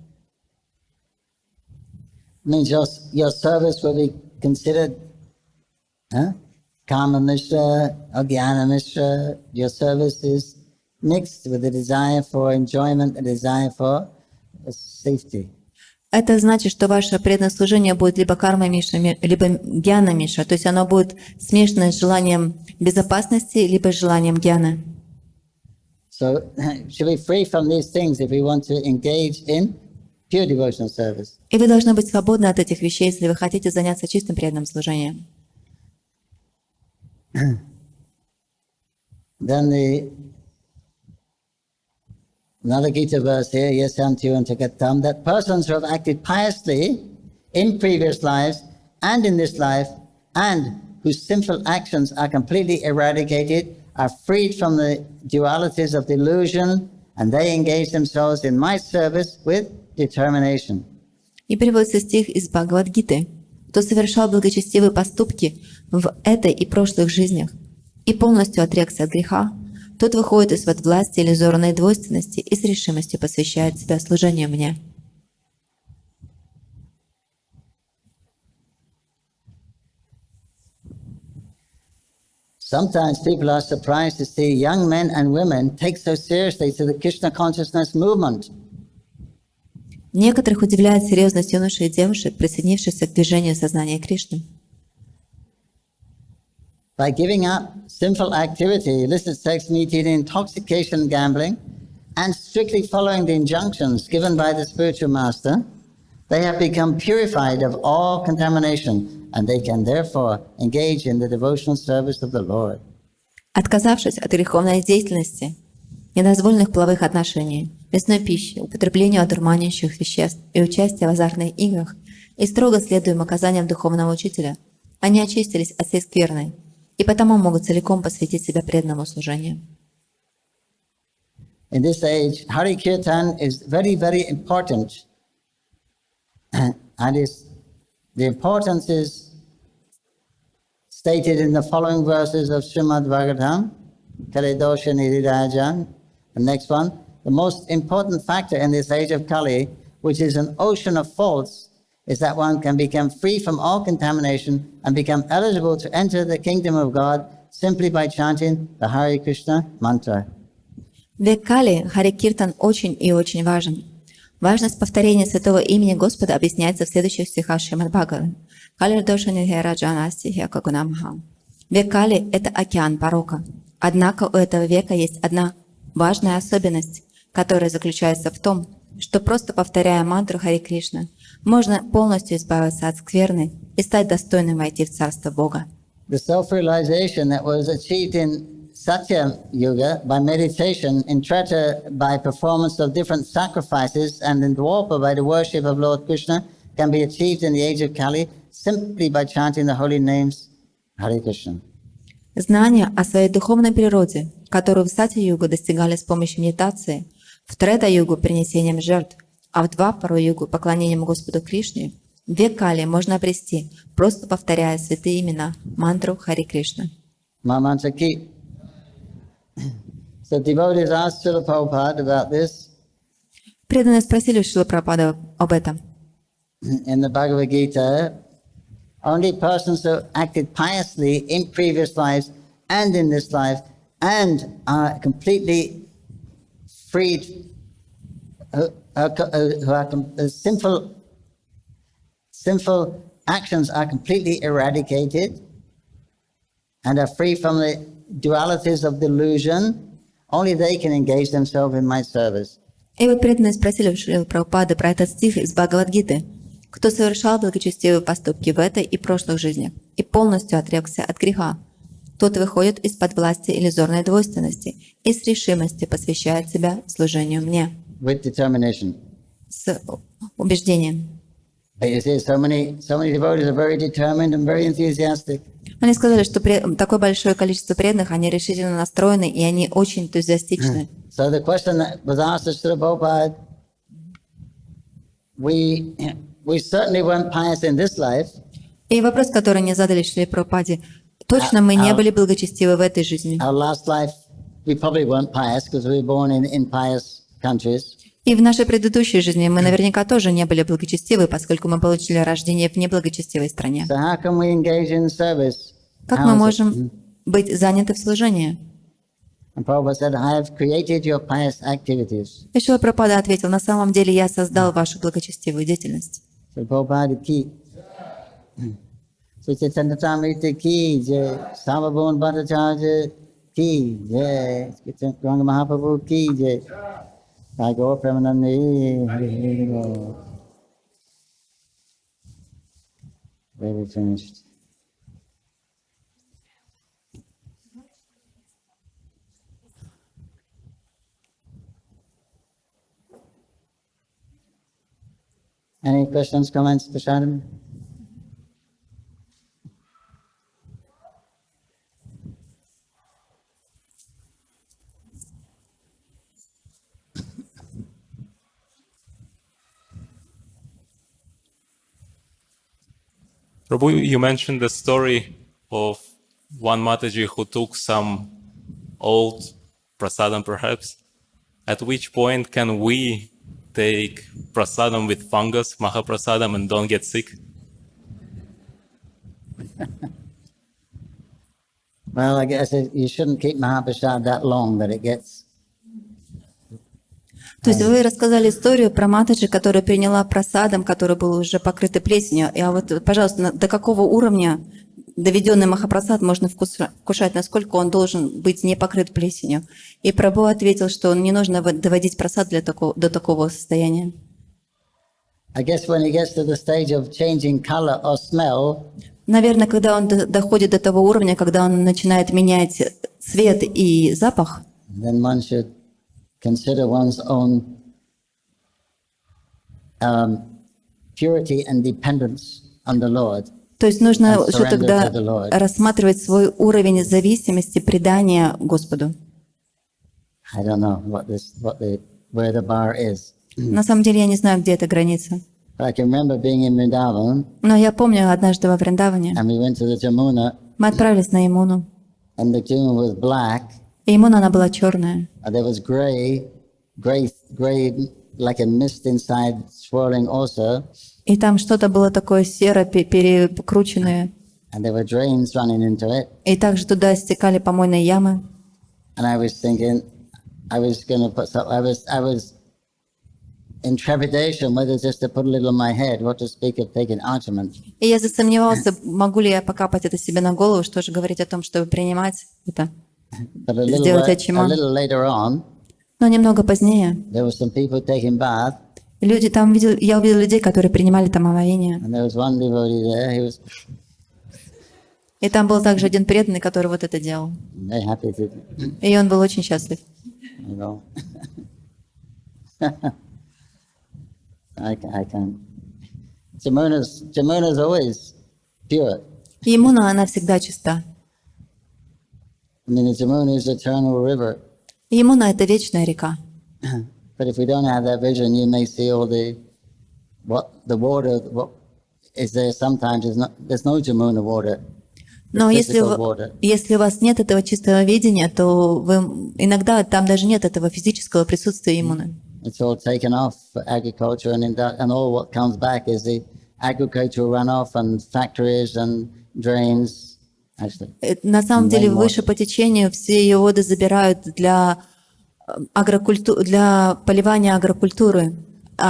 Means your service will be considered kama mishra or jnana mishra. Your service is mixed with a desire for enjoyment, a desire for safety. Это значит, что ваше преданное служение будет либо карма миша, либо гьяна миша, то есть оно будет смешано с желанием безопасности, либо с желанием гьяна. So, should be free from these things if we want to engage in pure devotional service. И вы должны быть свободны от этих вещей, если вы хотите заняться чистым преданным служением. Then another Gita verse here, Yasantyuantagatam, that persons who have acted piously in previous lives and in this life, and whose sinful actions are completely eradicated, are freed from the dualities of delusion, and they engage themselves in my service with determination. И переводится стих из Бхагавад-гиты. Кто совершал благочестивые поступки в этой и прошлых жизнях и полностью отрекся от греха, тот выходит из-под власти иллюзорной двойственности и с решимостью посвящает себя служению мне. Sometimes people are surprised to see young men and women take so seriously to the Krishna consciousness movement. Некоторых удивляет серьезность юношей и девушек, присоединившихся к движению сознания Кришны. By giving up sinful activity, illicit sex, meat eating, intoxication, gambling, and strictly following the injunctions given by the spiritual master, they have become purified of all contamination, and they can therefore engage in the devotional service of the Lord. Отказавшись от греховной деятельности, недозволенных половых отношений, мясной пищи, употреблению одурманивающих веществ и участия в азартных играх, и строго следуя указаниям духовного учителя, они очистились от всей скверны и потому могут целиком посвятить себя преданному служению. In this age, Hare Kirtan is very, very important. And the importance is stated in the following verses of Srimad Bhagavatam, Kali Dosha Nidirajan. The next one, the most important factor in this age of Kali, which is an ocean of faults, is that one can become free from all contamination and become eligible to enter the kingdom of God simply by chanting the Hare Krishna mantra. В век Кали Харе Киртан очень и очень важен. Важность повторения святого имени Господа объясняется в следующих стихах Шримад Бхагаватам. Кали доша нидираджана стихия кагунамха. Век Кали — это океан порока. Однако у этого века есть одна важная особенность, которая заключается в том, что просто повторяя мантру Харе Кришна, можно полностью избавиться от скверны и стать достойным войти в Царство Бога. The self-realization that was achieved in Satya Yuga by meditation, in Treta by performance of different sacrifices, and in Dwapara by the worship of Lord Krishna can be achieved in the age of Kali simply by chanting the holy names Hare Krishna. Знание о своей духовной природе, которую в Сатья-югу достигали с помощью медитации, в Трета-югу принесением жертв, а в Двапару-югу поклонением Господу Кришне, в век Кали можно обрести, просто повторяя святые имена, мантру Харе Кришна. So devotees asked Srila Prabhupada about this. Преданные спросили у Шрилы Прабхупады об этом. In the Bhagavad Gita, only persons who acted piously in previous lives and in this life and are completely freed, who are sinful actions are completely eradicated and are free from the dualities of delusion, only they can engage themselves in my service. И вот преданные спросили у Шрилы Прабхупады про этот стих из Бхагавад-гиты. Кто совершал благочестивые поступки в этой и прошлых жизнях и полностью отрекся от греха, тот выходит из-под власти иллюзорной двойственности и с решимостью посвящает себя служению мне. With determination. С убеждением. You see, so many devotees are very determined and very enthusiastic. Они сказали, что такое большое количество преданных, они решительно настроены и они очень энтузиастичны. So the question that was asked of Srila Prabhupada, we certainly weren't pious in this life. И вопрос, который они задали Шриле Прабхупаде, точно мы не были благочестивы в этой жизни. Our last life, we probably weren't pious because we were born in pious countries. И в нашей предыдущей жизни мы наверняка тоже не были благочестивы, поскольку мы получили рождение в неблагочестивой стране. So how can we engage in service? Как мы можем быть заняты в служении? And Prabhupada said, I have created your pious activities. И Шрила Прабхупада ответил, на самом деле я создал вашу благочестивую деятельность. So Prabhupada ki. Śrī Caitanya-charitamrita ki jai. Sarvabhauma Bhattacharya ki jai. Ganga Mahaprabhu ki jai. I go Premanandi. Where we finished. Any questions, comments, Prashadam? Prabhu, you mentioned the story of one Mataji who took some old prasadam perhaps. At which point can we take prasadam with fungus, mahaprasadam, and don't get sick? Well, I guess you shouldn't keep Mahaprasad that long that it gets. То есть вы рассказали историю про матаджи, которая приняла прасадом, который был уже покрытый плесенью. А вот, пожалуйста, до какого уровня доведенный махапрасад можно вкушать, насколько он должен быть не покрыт плесенью? И Прабху ответил, что не нужно доводить прасад до такого состояния. I guess when he gets to the stage of changing color or smell, наверное, когда он доходит до того уровня, когда он начинает менять цвет и запах, then one should consider one's own purity and dependence on the Lord. То есть нужно уже тогда рассматривать свой уровень зависимости, предания Господу. I don't know where the bar is. На самом деле я не знаю, где эта граница. I can remember being in Vrindavan. Но я помню однажды во Вриндаване. And we went to the Jamuna. Мы отправились на Ямуну. And the Jamuna was black. И Ямуна, она была черная. And there was gray, like a mist inside, swirling also. И там что-то было такое серо, перекрученное. And there were drains running into it. И также туда стекали помойные ямы. And I was thinking, I was in trepidation whether just to put a little on my head, what to speak of taking archament. И я засомневался, могу ли я покапать это себе на голову, что же говорить о том, чтобы принимать это, сделать ачиман. Но немного позднее there were some people taking bath. Люди там я увидел людей, которые принимали там омовение. And there was one devotee there, he was И там был также один преданный, который вот это делал. very happy to, И он был очень счастлив. you know. I can't. Jamuna's always pure. Ямуна, она всегда чиста. I mean, the Jamuna is eternal river. Ямуна — это вечная река. But if we don't have that vision, you may see all the water. What is there? Sometimes there's no Jamuna water. Но если у вас нет этого чистого видения, то иногда там даже нет этого физического присутствия Ямуны. It's all taken off for agriculture, and all what comes back is the agricultural runoff and factories and drains. actually. На самом деле Rainwater. выше по течению все ее воды забирают для для поливания агрокультуры.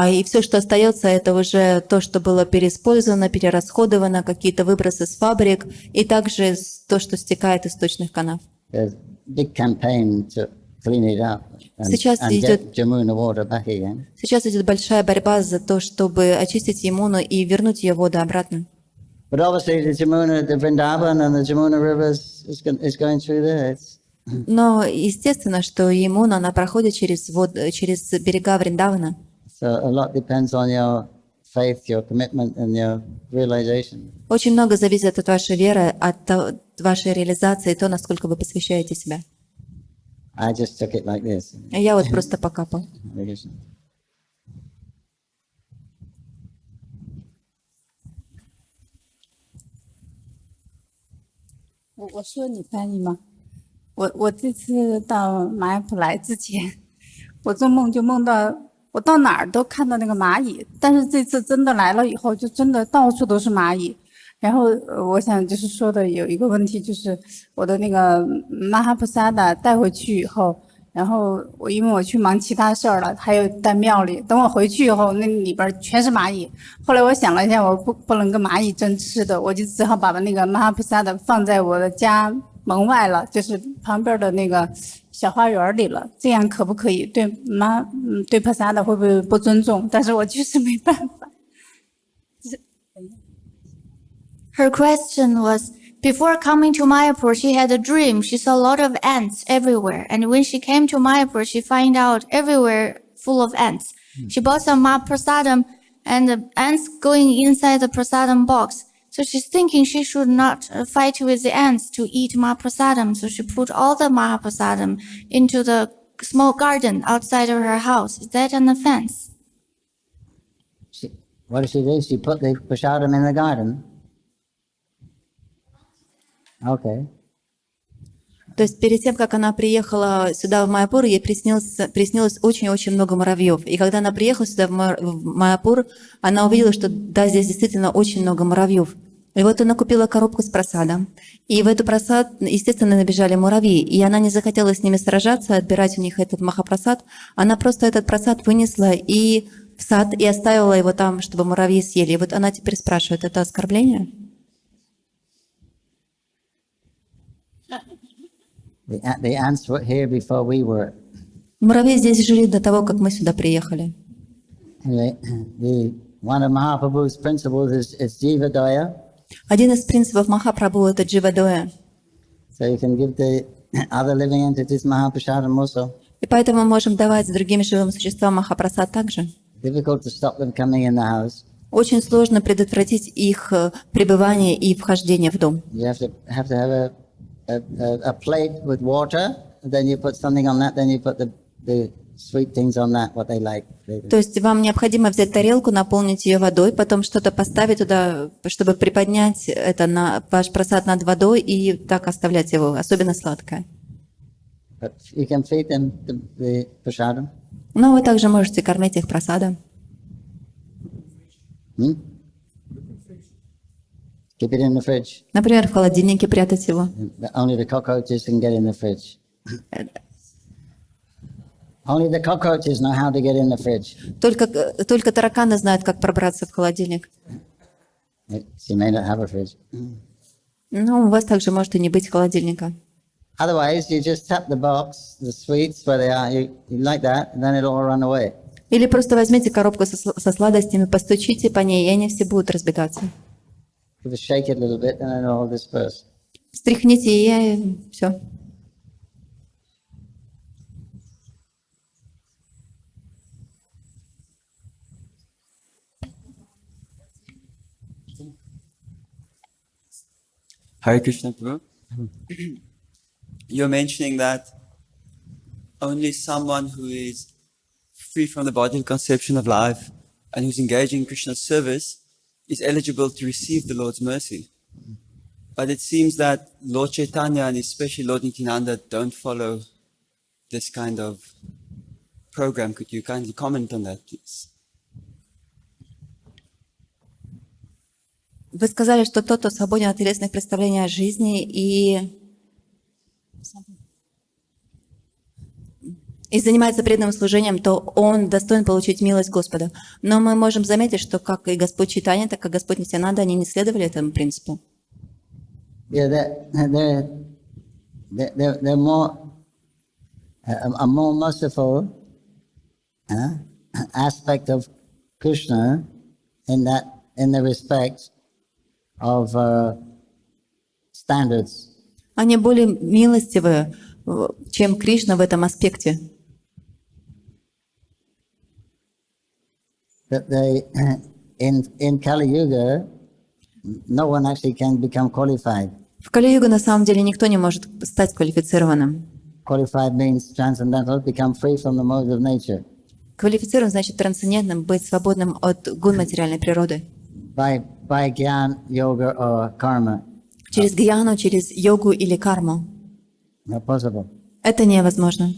И все, что остается, это уже то, что было переиспользовано, перерасходовано, какие-то выбросы с фабрик, и также то, что стекает из сточных канав. There's a big campaign to clean it up Сейчас and идет, get Jamuna water back again. сейчас идет большая борьба за то, чтобы очистить Ямуну и вернуть ее воду обратно. But obviously the Jamuna, the Vrindavan and the Jamuna rivers is going through there. Но естественно, что Ямуна, она проходит через берега Вриндавана. So a lot depends on your faith, your commitment and your realization. Очень много зависит от вашей веры, от вашей реализации, то, насколько вы посвящаете себя. I just took it like this. А я вот просто покапал. 我说你翻译吗？我这次到马雅普来之前，我做梦就梦到我到哪儿都看到那个蚂蚁，但是这次真的来了以后，就真的到处都是蚂蚁。然后我想就是说的有一个问题，就是我的那个玛哈菩萨的带回去以后，然后因为我去忙其他事儿了，还有在庙里，等我回去以后，那里边全是蚂蚁。后来我想了一下，我不能跟蚂蚁争吃的，我就只好把那个玛哈菩萨的放在我的家门外了，就是旁边的那个小花园里了。这样可不可以？对菩萨的会不会不尊重？但是我就是没办法。Her question was, before coming to Mayapur, she had a dream. She saw a lot of ants everywhere. And when she came to Mayapur, she found out everywhere full of ants. She bought some prasadam and the ants going inside the prasadam box. So she's thinking she should not fight with the ants to eat prasadam. So she put all the prasadam into the small garden outside of her house. Is that an offense? What did she do? She put the prasadam in the garden. Okay. То есть перед тем, как она приехала сюда, в Майяпур, ей приснилось очень-очень много муравьев. И когда она приехала сюда, в Майяпур, она увидела, что да, здесь действительно очень много муравьев. И вот она купила коробку с просадом. И в эту просад, естественно, набежали муравьи. И она не захотела с ними сражаться, отбирать у них этот махапрасад. Она просто этот просад вынесла и в сад, и оставила его там, чтобы муравьи съели. И вот она теперь спрашивает, это оскорбление? The ants were here before we were. Муравьи здесь жили до того, как мы сюда приехали. One of Mahaprabhu's principles is Jiva Daya. Один из принципов Махапрабху — это Джива-доя. So you can give the other living entities Mahaprasadam also. И поэтому мы можем давать другим живым существам Махапрасад также. Difficult to stop them coming in the house. Очень сложно предотвратить их пребывание и вхождение в дом. You have to have a plate with water, then you put something on that, then you put the sweet things on that, what they like. То есть вам необходимо взять тарелку, наполнить ее водой, потом что-то поставить туда, чтобы приподнять это ваш просад над водой и так оставлять его, особенно сладкое. But you can feed them the prasadam. Но вы также можете кормить их просадом. Keep it in the fridge. Например, в холодильнике прятать его. Only the cockroaches can get in the fridge. Only the cockroaches know how to get in the fridge. Только тараканы знают, как пробраться в холодильник. You may not have a fridge. Ну, у вас также может и не быть холодильника. Otherwise, you just tap the box, the sweets where they are, you like that, and then it'll all run away. Или просто возьмите коробку со сладостями, постучите по ней, и они все будут разбегаться. Just shake it a little bit, and then it'll all disperse. Стряхните, и все. Hare Krishna, Prabhu. You're mentioning that only someone who is free from the bodily conception of life and who's engaging in Krishna's service is eligible to receive the Lord's mercy. But it seems that Lord Chaitanya and especially Lord Nityananda don't follow this kind of program. Could you kindly comment on that, please? Вы сказали, что тот, кто свободен от телесных представлений о жизни и занимается преданным служением, то он достоин получить милость Господа. Но мы можем заметить, что как и Господь Чайтанья, так и Господь Нитянанда, они не следовали этому принципу. Yeah, they're more a more merciful aspect of Krishna in the respect of standards. Они более милостивые, чем Кришна в этом аспекте. That they in Kali Yuga, no one actually can become qualified. В Кали-югу на самом деле никто не может стать квалифицированным. Qualified means transcendental, become free from the modes of nature. Квалифицирован значит трансцендентным, быть свободным от гун материальной природы. By gyan, yoga or karma. Через гьяну, через йогу или карму. Not possible. Это невозможно.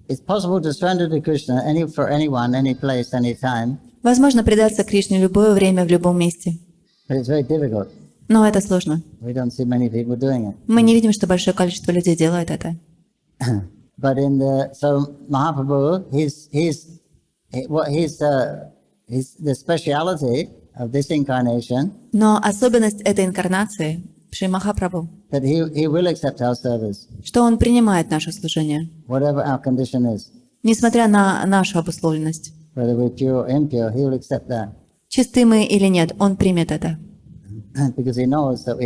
It's possible to surrender to Krishna for anyone, any place, any time, Возможно предаться Кришне в любое время, в любом месте. but it's very difficult. Но это сложно. We don't see many people doing it. Мы не видим, что большое количество людей делает это. But so Mahaprabhu, he's the speciality of this incarnation Но особенность этой инкарнации, Шри Махапрабху, that he will accept our service, что он принимает наше служение, whatever our condition is, несмотря на нашу обусловленность. whether we're pure or impure, he will accept that Чисты мы или нет, он примет это. because he knows that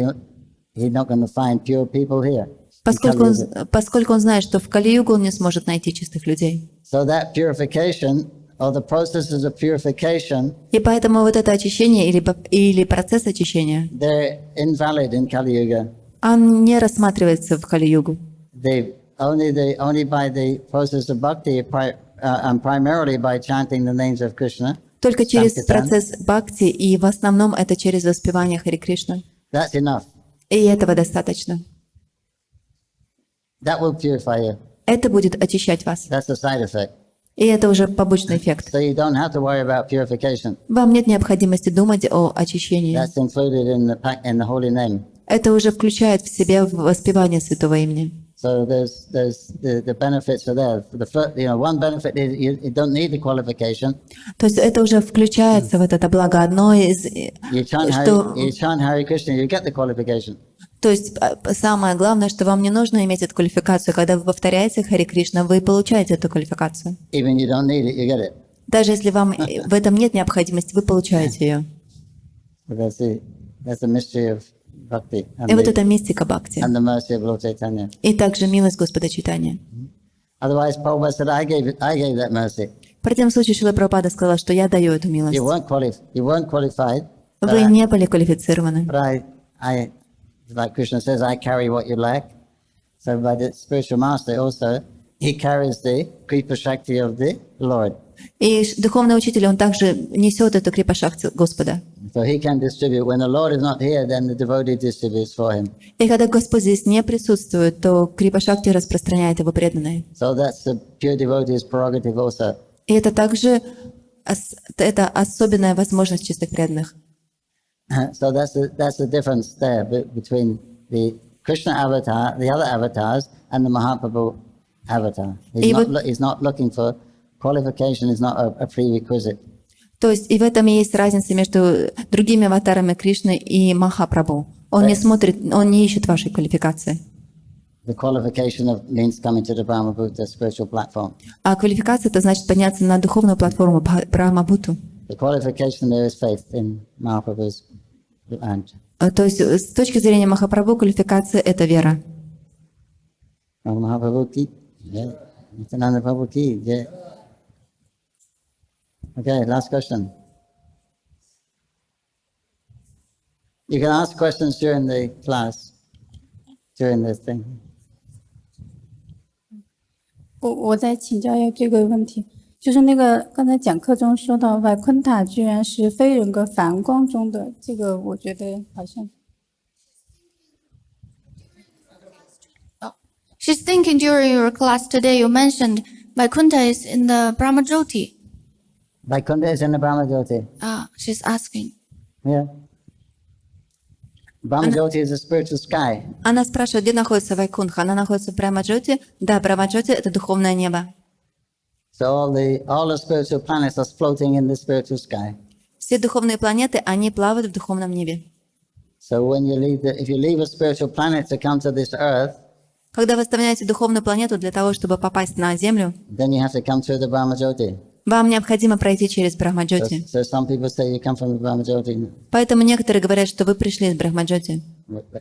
he's not going to find pure people here. in Kali Yuga. Поскольку он знает, что в Кали-югу он не сможет найти чистых людей. So that purification or the processes of purification, И поэтому вот это очищение или процесс очищения, they're invalid in Kali Yuga. он не рассматривается в Кали-югу. They only by the process of bhakti and primarily by chanting the names of Krishna. Только через Sankirtan. процесс бхакти, и в основном это через воспевание Хари Кришны. That's enough. И этого достаточно. That will purify you. Это будет очищать вас. That's the side effect. И это уже побочный эффект. So you don't have to worry about purification. Вам нет необходимости думать о очищении. That's included in the holy name. Это уже включает в себя воспевание святого имени. So there's the benefits are there. The first, one benefit is you don't need the qualification. То есть это уже включается в это благо. Одно из, You chant Hare Krishna, you get the qualification. то есть самое главное, что вам не нужно иметь эту квалификацию. Когда вы повторяете Хари Кришна, вы получаете эту квалификацию. Even you don't need it, you get it. Даже если вам в этом нет необходимости, вы получаете ее. So that's the mystery of bhakti И вот это мистика бхакти. and the mercy of Lord Chaitanya. И также милость Господа Чайтаньи. Otherwise, Prabhupada said, I gave that mercy. В противном случае Шрила Прабхупада сказала, что я даю эту милость. You weren't qualified. Вы не были квалифицированы. But I, like Krishna says, I carry what you lack. So by the spiritual master also, he carries the Kripa Shakti of the Lord. И духовный учитель, он также несет эту крипа-шакти Господа. So he can distribute. When the Lord is not here, then the devotee distributes for him. И когда Господь здесь не присутствует, то крипа-шакти распространяет его преданные. So that's the pure devotee's prerogative also. И это также это особенная возможность чистых преданных. So that's the difference there between the Krishna avatar, the other avatars, and the Mahaprabhu avatar. He's not looking for qualification. Is not a prerequisite. То есть и в этом и есть разница между другими аватарами Кришны и Махапрабху. Он не смотрит, он не ищет вашей квалификации. The qualification means coming to the Brahma-bhuta spiritual platform. А квалификация — это значит подняться на духовную платформу Брахма-бхуту. The qualification there is faith in Mahaprabhu's land. То есть с точки зрения Махапрабху квалификация — это вера. Mahaprabhu ki, yeah. Nityananda Prabhu ki, yeah. Okay, last question. You can ask questions during the class, during this thing. 我再请教一下这个问题，就是那个刚才讲课中说到外昆塔居然是非人格梵光中的，这个我觉得好像。She's thinking during your class today you mentioned Vaikuntha is in the Brahmajyoti. Vaikuntha is in the Brahmajyoti. She's asking. Yeah. Brahmajyoti is a spiritual sky. Она спрашивает, где находится Вайкунха. Она находится в Брахмаджоти. Да, Брахмаджоти — это духовное небо. So all the spiritual planets are floating in the spiritual sky. Все духовные планеты, они плавают в духовном небе. So when if you leave a spiritual planet to come to this earth, Когда вы оставляете духовную планету для того, чтобы попасть на Землю, then you have to come through the Brahmajyoti. вам необходимо пройти через Брахмаджоти. So some people say you come from the Brahmajyoti. Поэтому некоторые говорят, что вы пришли из Брахмаджоти.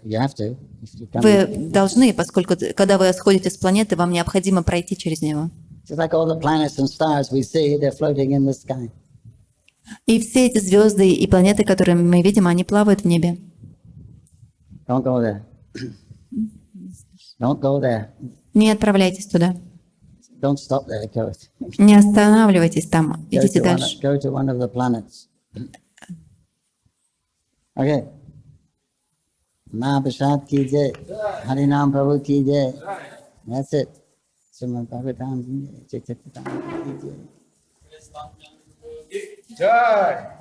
You have to. If you come Вы должны, поскольку когда вы сходите с планеты, вам необходимо пройти через него. Just like all the planets and stars we see, they're floating in the sky. И все эти звезды и планеты, которые мы видим, они плавают в небе. Don't go there. Don't go there. Не отправляйтесь туда. Don't stop there. Go. Не останавливайтесь там. Go Идите to дальше. one of the planets. Okay. Mahabhashat ki jai. Harinam Prabhu ki jai. That's it. Srimad Bhagavatam ki jai. Chaitanya-charitamrita ki jai. Jai.